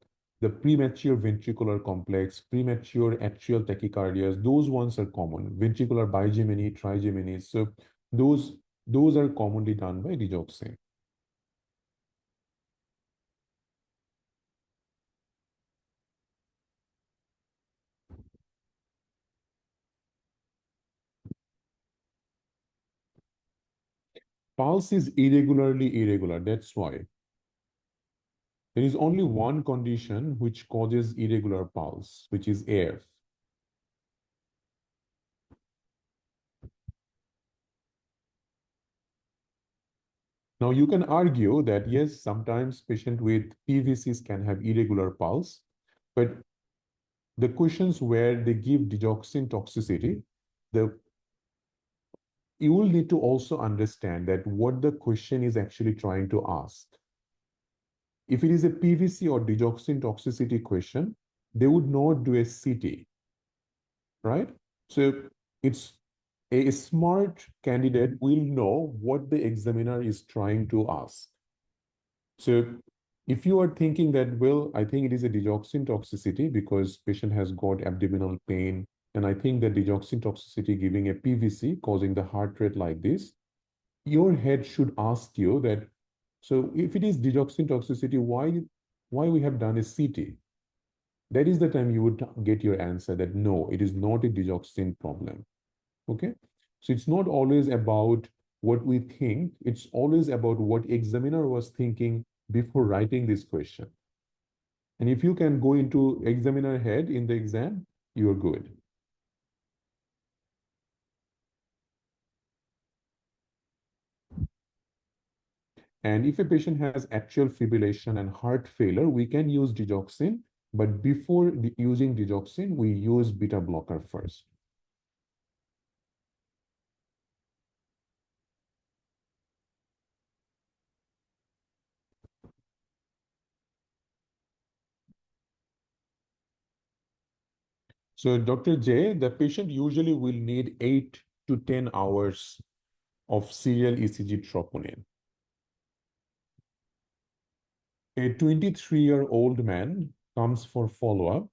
[SPEAKER 1] premature ventricular complex, premature atrial tachycardias, those ones are common. Ventricular bigeminy, trigeminy. So those those are commonly done by digoxin. Pulse is irregularly irregular. That's why. There is only one condition which causes irregular pulse, which is AF. Now you can argue that yes, sometimes patient with PVCs can have irregular pulse, but the questions where they give digoxin toxicity, the you will need to also understand that what the question is actually trying to ask. If it is a PVC or digoxin toxicity question, they would not do a CT, right? So it's a smart candidate will know what the examiner is trying to ask. So if you are thinking that, well, I think it is a digoxin toxicity because patient has got abdominal pain, and I think that digoxin toxicity giving a PVC causing the heart rate like this, your head should ask you that, so if it is digoxin toxicity, why we have done a CT? That is the time you would get your answer that no, it is not a digoxin problem. Okay? So it's not always about what we think, it's always about what examiner was thinking before writing this question. And if you can go into examiner head in the exam, you're good. And if a patient has atrial fibrillation and heart failure, we can use digoxin, but before using digoxin, we use beta blocker first. So Dr. J, the patient usually will need 8 to 10 hours of serial ECG troponin. A 23-year-old man comes for follow-up.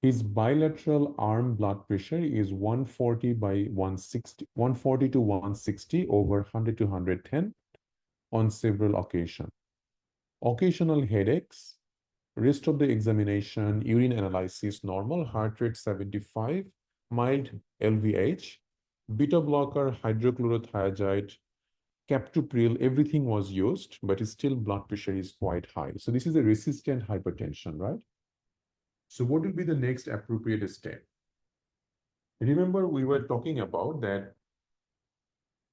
[SPEAKER 1] His bilateral arm blood pressure is 140 by 160, 140 to 160 over 100 to 110 on several occasions. Occasional headaches, rest of the examination, urine analysis normal, heart rate 75, mild LVH, beta blocker, hydrochlorothiazide, captopril, everything was used, but still blood pressure is quite high. So this is a resistant hypertension, right? So what will be the next appropriate step? Remember, we were talking about that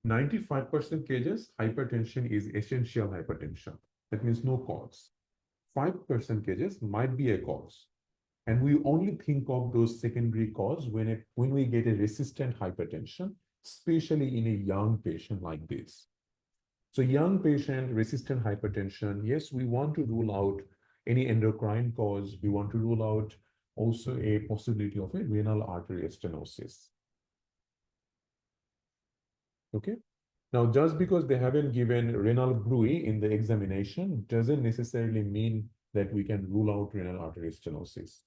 [SPEAKER 1] 95% cases, hypertension is essential hypertension. That means no cause. 5% cases might be a cause. And we only think of those secondary cause when we get a resistant hypertension, especially in a young patient like this. So young patient, resistant hypertension, yes, we want to rule out any endocrine cause. We want to rule out also a possibility of a renal artery stenosis. Okay. Now, just because they haven't given renal bruit in the examination doesn't necessarily mean that we can rule out renal artery stenosis.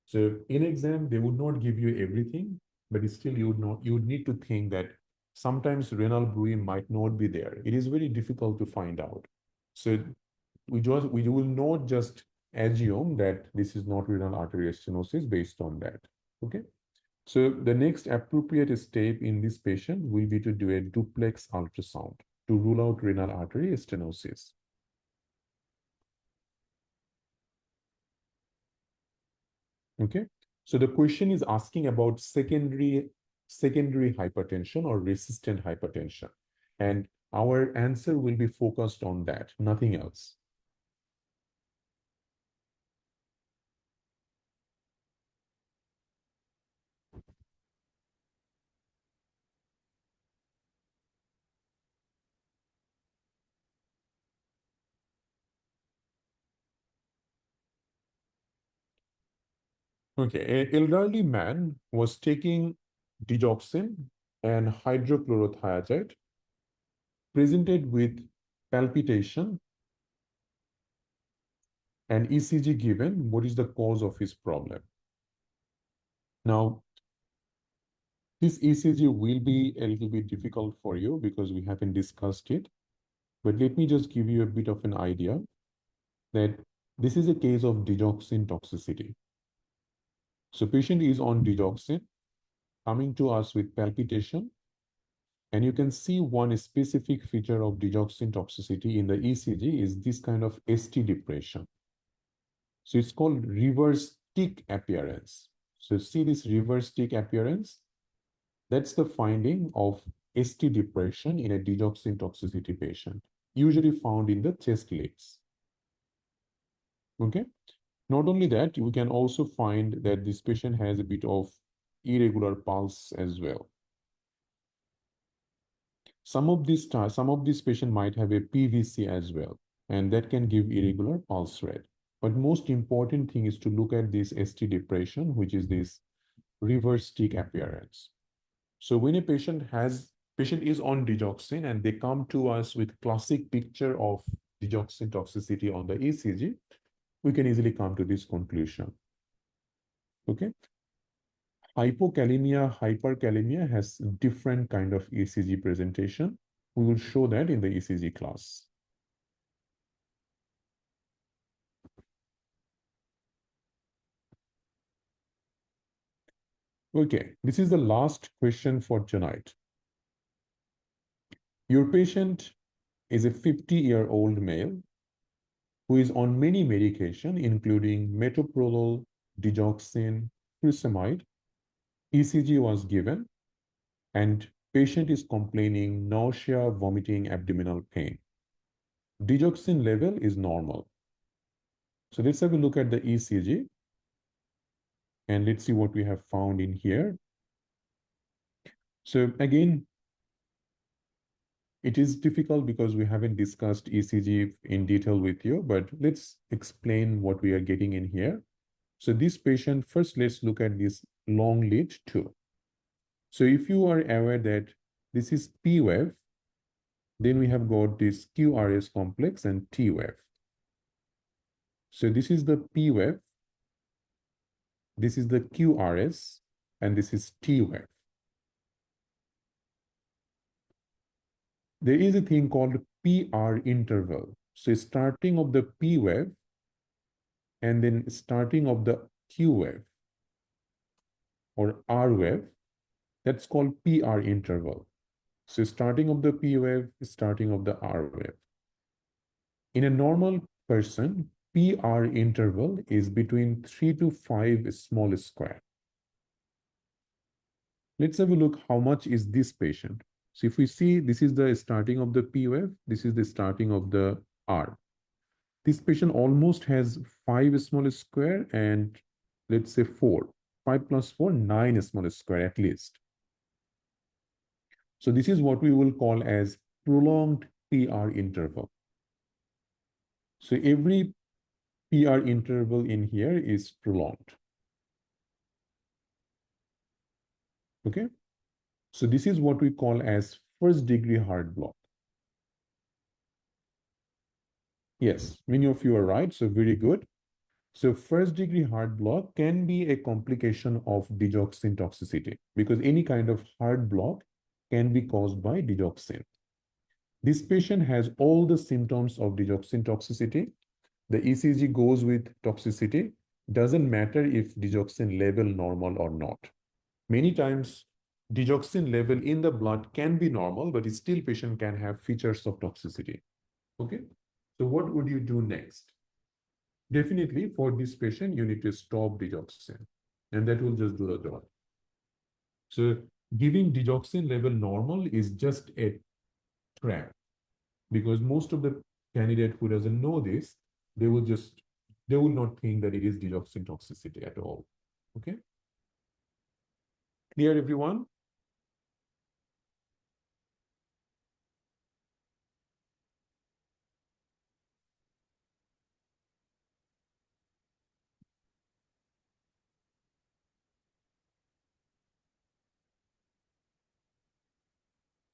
[SPEAKER 1] So in exam, they would not give you everything, but still you would need to think that sometimes renal bruit might not be there. It is very difficult to find out. So we will not just assume that this is not renal artery stenosis based on that. Okay. So the next appropriate step in this patient will be to do a duplex ultrasound to rule out renal artery stenosis. Okay. So the question is asking about secondary hypertension or resistant hypertension. And our answer will be focused on that, nothing else. Okay, an elderly man was taking digoxin and hydrochlorothiazide, presented with palpitation and ECG given. What is the cause of his problem? Now, this ECG will be a little bit difficult for you because we haven't discussed it. But let me just give you a bit of an idea that this is a case of digoxin toxicity. So patient is on digoxin, coming to us with palpitation, and you can see one specific feature of digoxin toxicity in the ECG is this kind of ST depression. So it's called reverse tick appearance. So see this reverse tick appearance? That's the finding of ST depression in a digoxin toxicity patient, usually found in the chest leads. Okay. Not only that, we can also find that this patient has a bit of irregular pulse as well. Some of these patients might have a PVC as well, and that can give irregular pulse rate. But most important thing is to look at this ST depression, which is this reverse tick appearance. So when a patient is on digoxin and they come to us with classic picture of digoxin toxicity on the ECG, we can easily come to this conclusion. Okay. Hypokalemia, hyperkalemia has different kind of ECG presentation. We will show that in the ECG class. Okay, this is the last question for tonight. Your patient is a 50-year-old male who is on many medication, including metoprolol, digoxin, furosemide. ECG was given, and patient is complaining nausea, vomiting, abdominal pain. Digoxin level is normal. So let's have a look at the ECG, and let's see what we have found in here. So again, it is difficult because we haven't discussed ECG in detail with you, but let's explain what we are getting in here. So this patient, first let's look at this long lead 2. So if you are aware that this is P wave, then we have got this QRS complex and T wave. So this is the P wave, this is the QRS, and this is T wave. There is a thing called PR interval. So starting of the P wave and then starting of the Q wave or R wave, that's called PR interval. So starting of the P wave, starting of the R wave. In a normal person, PR interval is between 3 to 5 small square. Let's have a look how much is this patient. So if we see this is the starting of the P wave, this is the starting of the R. This patient almost has 5 small square and let's say 4. 5 plus 4, 9 small square at least. So this is what we will call as prolonged PR interval. So every PR interval in here is prolonged. Okay. So this is what we call as first degree heart block. Yes, many of you are right. So very good. So first degree heart block can be a complication of digoxin toxicity because any kind of heart block can be caused by digoxin. This patient has all the symptoms of digoxin toxicity. The ECG goes with toxicity. Doesn't matter if digoxin level normal or not. Many times, digoxin level in the blood can be normal, but still patient can have features of toxicity. Okay. So what would you do next? Definitely for this patient, you need to stop digoxin, and that will just do the job. So giving digoxin level normal is just a trap, because most of the candidate who doesn't know this, they will not think that it is digoxin toxicity at all. Okay. Clear, everyone?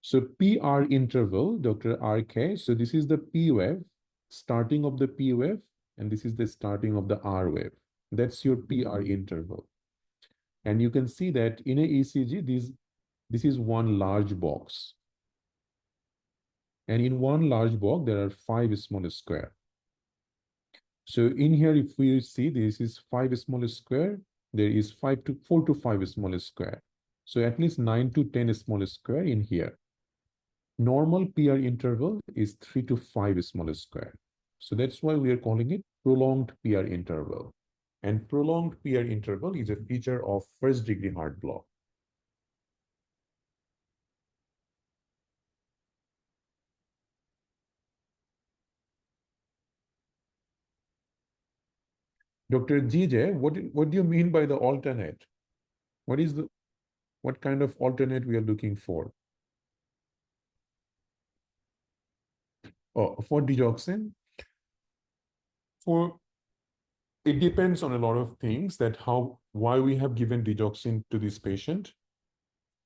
[SPEAKER 1] So PR interval, Dr. RK. So this is the P wave, starting of the P wave, and this is the starting of the R wave. That's your PR interval. And you can see that in a ECG, this is one large box. And in one large box, there are 5 small square. So in here, if we see this is 5 small square, there is 4 to 5 small square. So at least 9 to 10 small square in here. Normal PR interval is 3 to 5 small square. So that's why we are calling it prolonged PR interval. And prolonged PR interval is a feature of first degree heart block. Dr. GJ, what do you mean by the alternate? What kind of alternate we are looking for? Oh, for digoxin, it depends on a lot of things, that why we have given digoxin to this patient,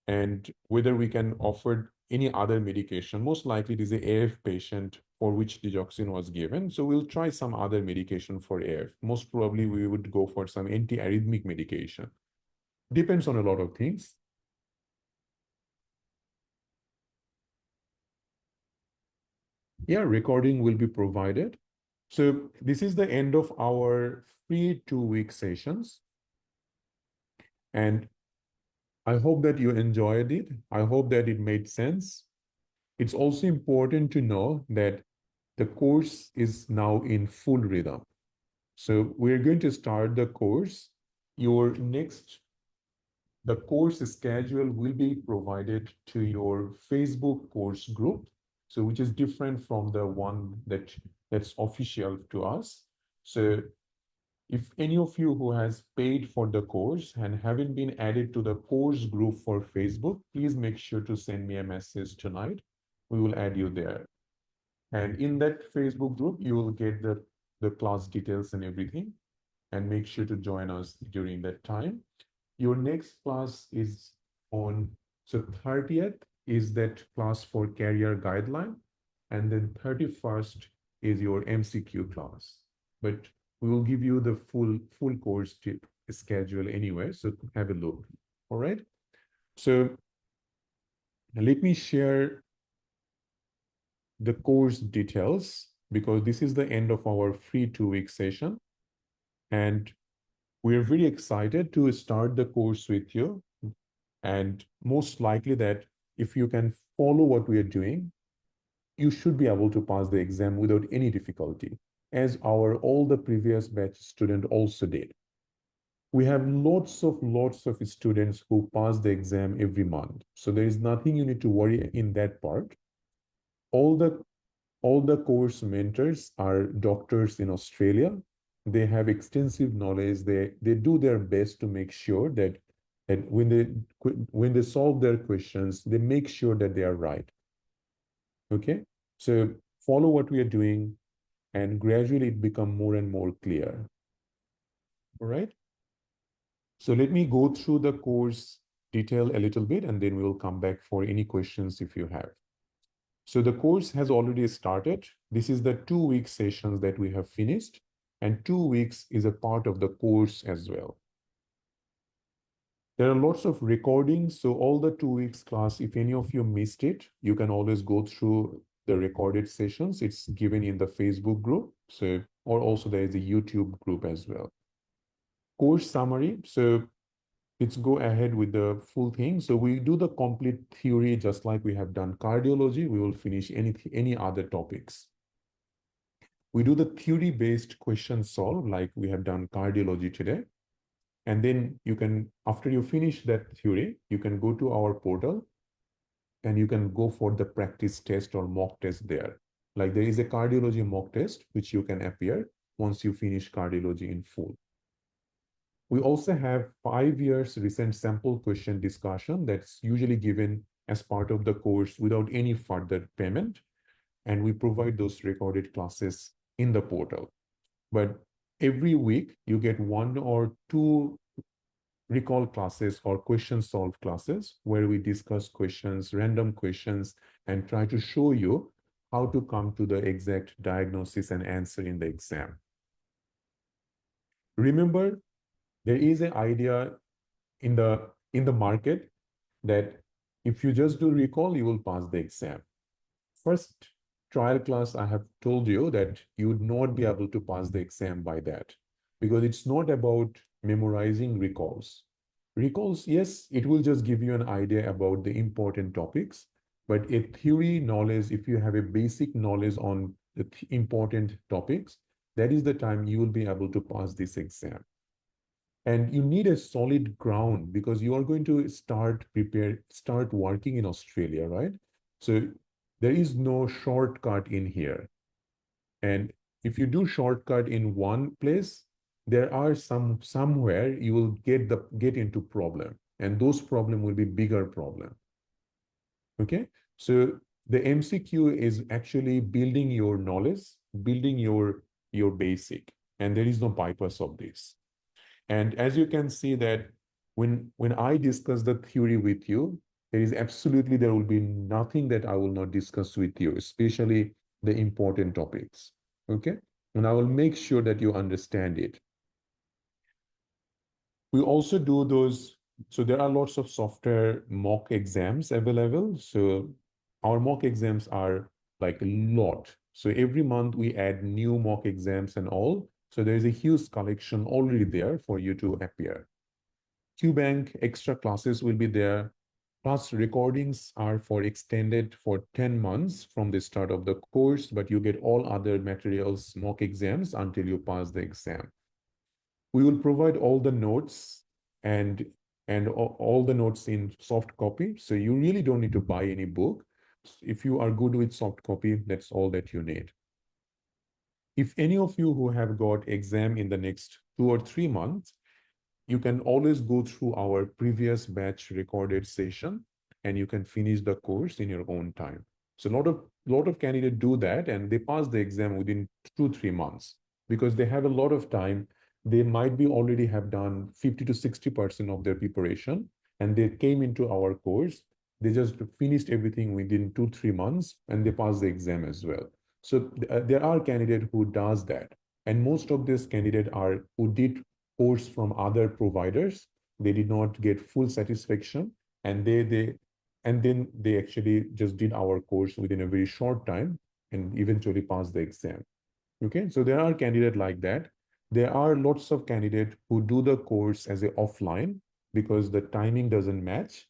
[SPEAKER 1] and whether we can offer any other medication. Most likely it is a AF patient for which digoxin was given. So we'll try some other medication for AF. Most probably we would go for some antiarrhythmic medication. Depends on a lot of things. Yeah, recording will be provided. So this is the end of our free 2-week sessions. And I hope that you enjoyed it. I hope that it made sense. It's also important to know that the course is now in full rhythm. So we're going to start the course. The course schedule will be provided to your Facebook course group, so which is different from the one that's official to us. So if any of you who has paid for the course and haven't been added to the course group for Facebook, please make sure to send me a message tonight. We will add you there. And in that Facebook group, you will get the class details and everything. And make sure to join us during that time. Your next class is so 30th is that class for career guideline. And then 31st is your MCQ class. But we will give you the full course schedule anyway, so have a look. All right. So let me share the course details, because this is the end of our free 2-week session. And we're very excited to start the course with you. And most likely that if you can follow what we are doing, you should be able to pass the exam without any difficulty, as all the previous batch student also did. We have lots of students who pass the exam every month. So there is nothing you need to worry in that part. All the course mentors are doctors in Australia. They have extensive knowledge. They do their best to make sure that when they solve their questions, they make sure that they are right. Okay, so follow what we are doing, and gradually it become more and more clear. All right. So let me go through the course detail a little bit, and then we will come back for any questions if you have. So the course has already started. This is the 2-week sessions that we have finished, and 2 weeks is a part of the course as well. There are lots of recordings. So all the 2 weeks class, if any of you missed it, you can always go through the recorded sessions. It's given in the Facebook group. So or also there is a YouTube group as well. Course summary. So let's go ahead with the full thing. So we do the complete theory just like we have done cardiology. We will finish any other topics. We do the theory-based question solve like we have done cardiology today. And then you can, after you finish that theory, you can go to our portal and you can go for the practice test or mock test there. Like there is a cardiology mock test, which you can appear once you finish cardiology in full. We also have 5 years recent sample question discussion that's usually given as part of the course without any further payment. And we provide those recorded classes in the portal. But every week you get 1 or 2 recall classes or question solve classes where we discuss questions, random questions, and try to show you how to come to the exact diagnosis and answer in the exam. Remember, there is an idea in the market that if you just do recall, you will pass the exam. First trial class, I have told you that you would not be able to pass the exam by that because it's not about memorizing recalls. Recalls, yes, it will just give you an idea about the important topics, but a theory knowledge, if you have a basic knowledge on the important topics, that is the time you will be able to pass this exam. And you need a solid ground because you are going to start working in Australia, right? So there is no shortcut in here. And if you do shortcut in one place, there are somewhere you will get into problem, and those problem will be bigger problem. Okay, so the MCQ is actually building your knowledge, building your basic, and there is no bypass of this. And as you can see that when I discuss the theory with you, there will be nothing that I will not discuss with you, especially the important topics. Okay, and I will make sure that you understand it. We also do those. So there are lots of software mock exams available. So our mock exams are like a lot. So every month we add new mock exams and all. So there is a huge collection already there for you to appear. QBank extra classes will be there. Plus recordings are for extended for 10 months from the start of the course, but you get all other materials, mock exams until you pass the exam. We will provide all the notes and all the notes in soft copy. So you really don't need to buy any book. If you are good with soft copy, that's all that you need. If any of you who have got exam in the next 2 or 3 months, you can always go through our previous batch recorded session and you can finish the course in your own time. So a lot of candidates do that and they pass the exam within 2-3 months because they have a lot of time. They might be already have done 50 to 60% of their preparation and they came into our course. They just finished everything within 2-3 months and they passed the exam as well. So there are candidates who does that. And most of these candidates are who did course from other providers. They did not get full satisfaction and then they actually just did our course within a very short time and eventually passed the exam. Okay, so there are candidates like that. There are lots of candidates who do the course as a offline because the timing doesn't match.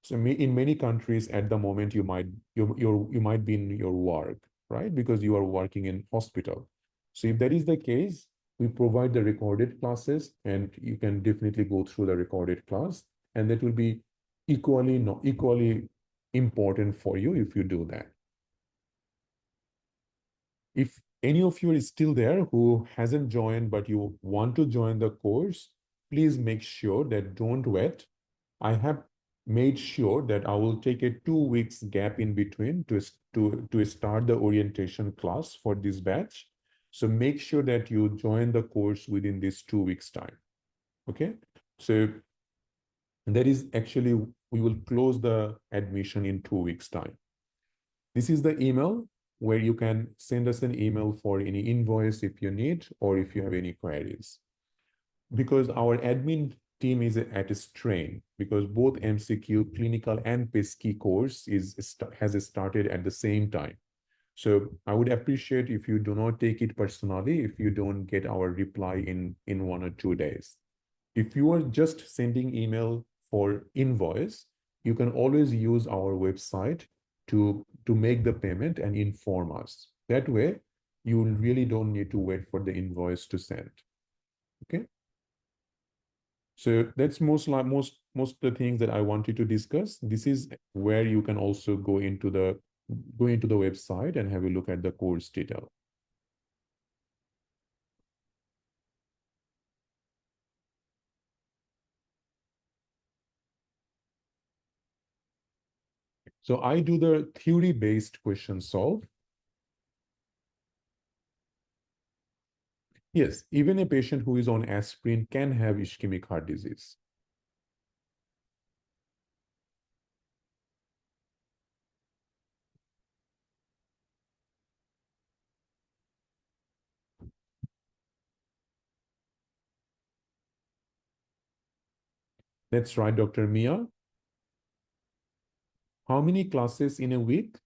[SPEAKER 1] So in many countries at the moment you might be in your work, right? Because you are working in hospital. So if that is the case, we provide the recorded classes and you can definitely go through the recorded class and that will be equally important for you if you do that. If any of you is still there who hasn't joined but you want to join the course, please make sure that don't wait. I have made sure that I will take a 2 weeks gap in between to start the orientation class for this batch. So make sure that you join the course within this 2 weeks time. Okay. So that is actually, we will close the admission in 2 weeks time. This is the email where you can send us an email for any invoice if you need, or if you have any queries. Because our admin team is at a strain because both MCQ clinical and pesky course has started at the same time. So I would appreciate if you do not take it personally if you don't get our reply in 1 or 2 days. If you are just sending email for invoice, you can always use our website to make the payment and inform us. That way, you really don't need to wait for the invoice to send. Okay. So that's most of the things that I wanted to discuss. This is where you can also go into the website and have a look at the course detail. So I do the theory-based question solve. Yes, even a patient who is on aspirin can have ischemic heart disease. That's right, Dr. Mia. How many classes in a week?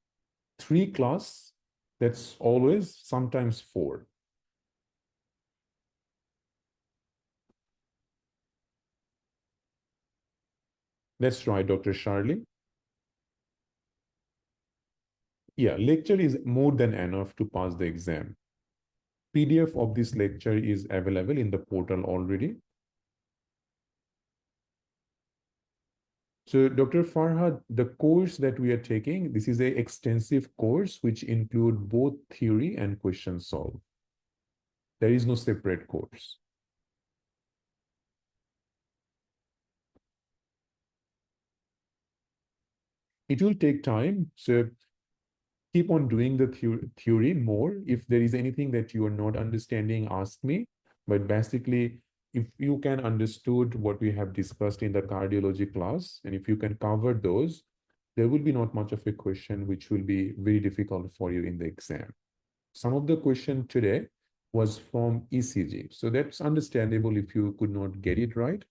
[SPEAKER 1] 3 class. That's always, sometimes 4. That's right, Dr. Charlie. Yeah, lecture is more than enough to pass the exam. PDF of this lecture is available in the portal already. So Dr. Farhad, the course that we are taking, this is an extensive course which include both theory and question solve. There is no separate course. It will take time. So keep on doing the theory more. If there is anything that you are not understanding, ask me. But basically, if you can understood what we have discussed in the cardiology class, and if you can cover those, there will be not much of a question which will be very difficult for you in the exam. Some of the question today was from ECG. So that's understandable if you could not get it right.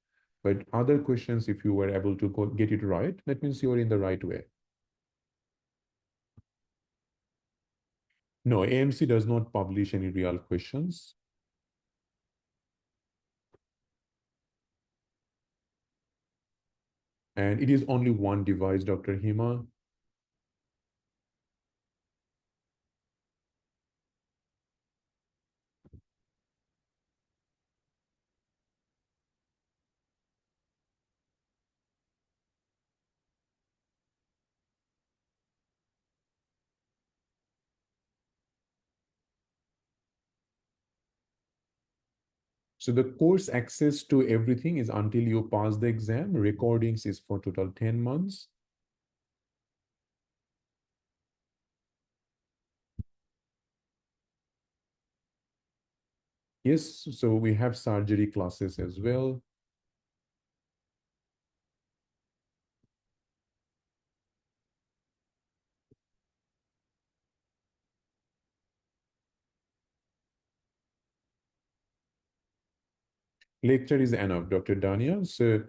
[SPEAKER 1] But other questions, if you were able to get it right, that means you are in the right way. No, AMC does not publish any real questions. And it is only one device, Dr. Hima. So the course access to everything is until you pass the exam. Recordings is for total 10 months. Yes, so we have surgery classes as well. Lecture is enough, Dr. Dania. So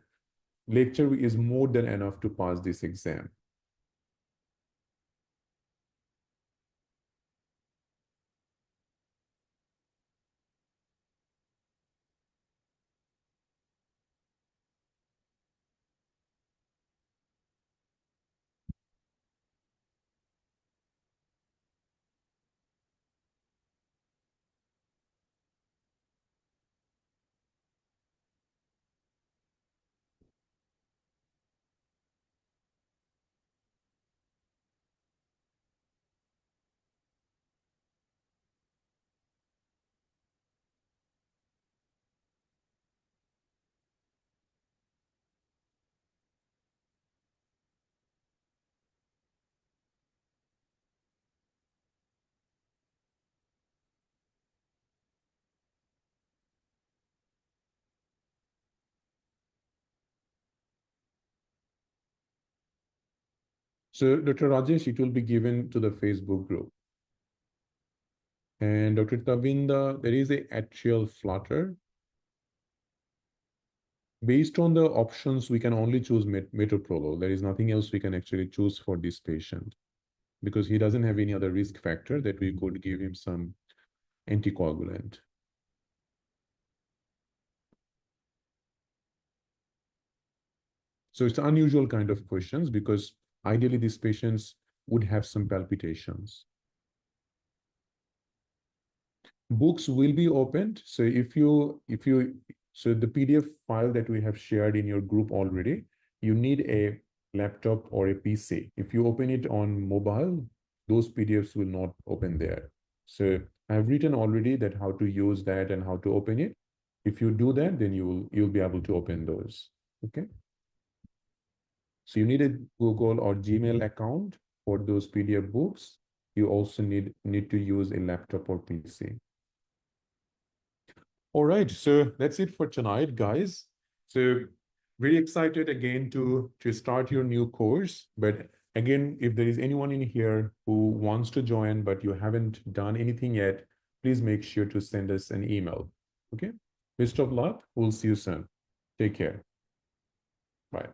[SPEAKER 1] lecture is more than enough to pass this exam. So Dr. Rajesh, it will be given to the Facebook group. And Dr. Tavinda, there is a atrial flutter. Based on the options, we can only choose metoprolol. There is nothing else we can actually choose for this patient. because he doesn't have any other risk factor that we could give him some anticoagulant. So it's unusual kind of questions because ideally these patients would have some palpitations. Books will be opened. So so the PDF file that we have shared in your group already, you need a laptop or a PC. If you open it on mobile, those PDFs will not open there. So I've written already that how to use that and how to open it. If you do that, then you'll be able to open those. Okay. So you need a Google or Gmail account for those PDF books. You also need to use a laptop or PC. All right, so that's it for tonight, guys. So very excited again to start your new course. But again, if there is anyone in here who wants to join, but you haven't done anything yet, please make sure to send us an email. Okay. Best of luck. We'll see you soon. Take care. Bye.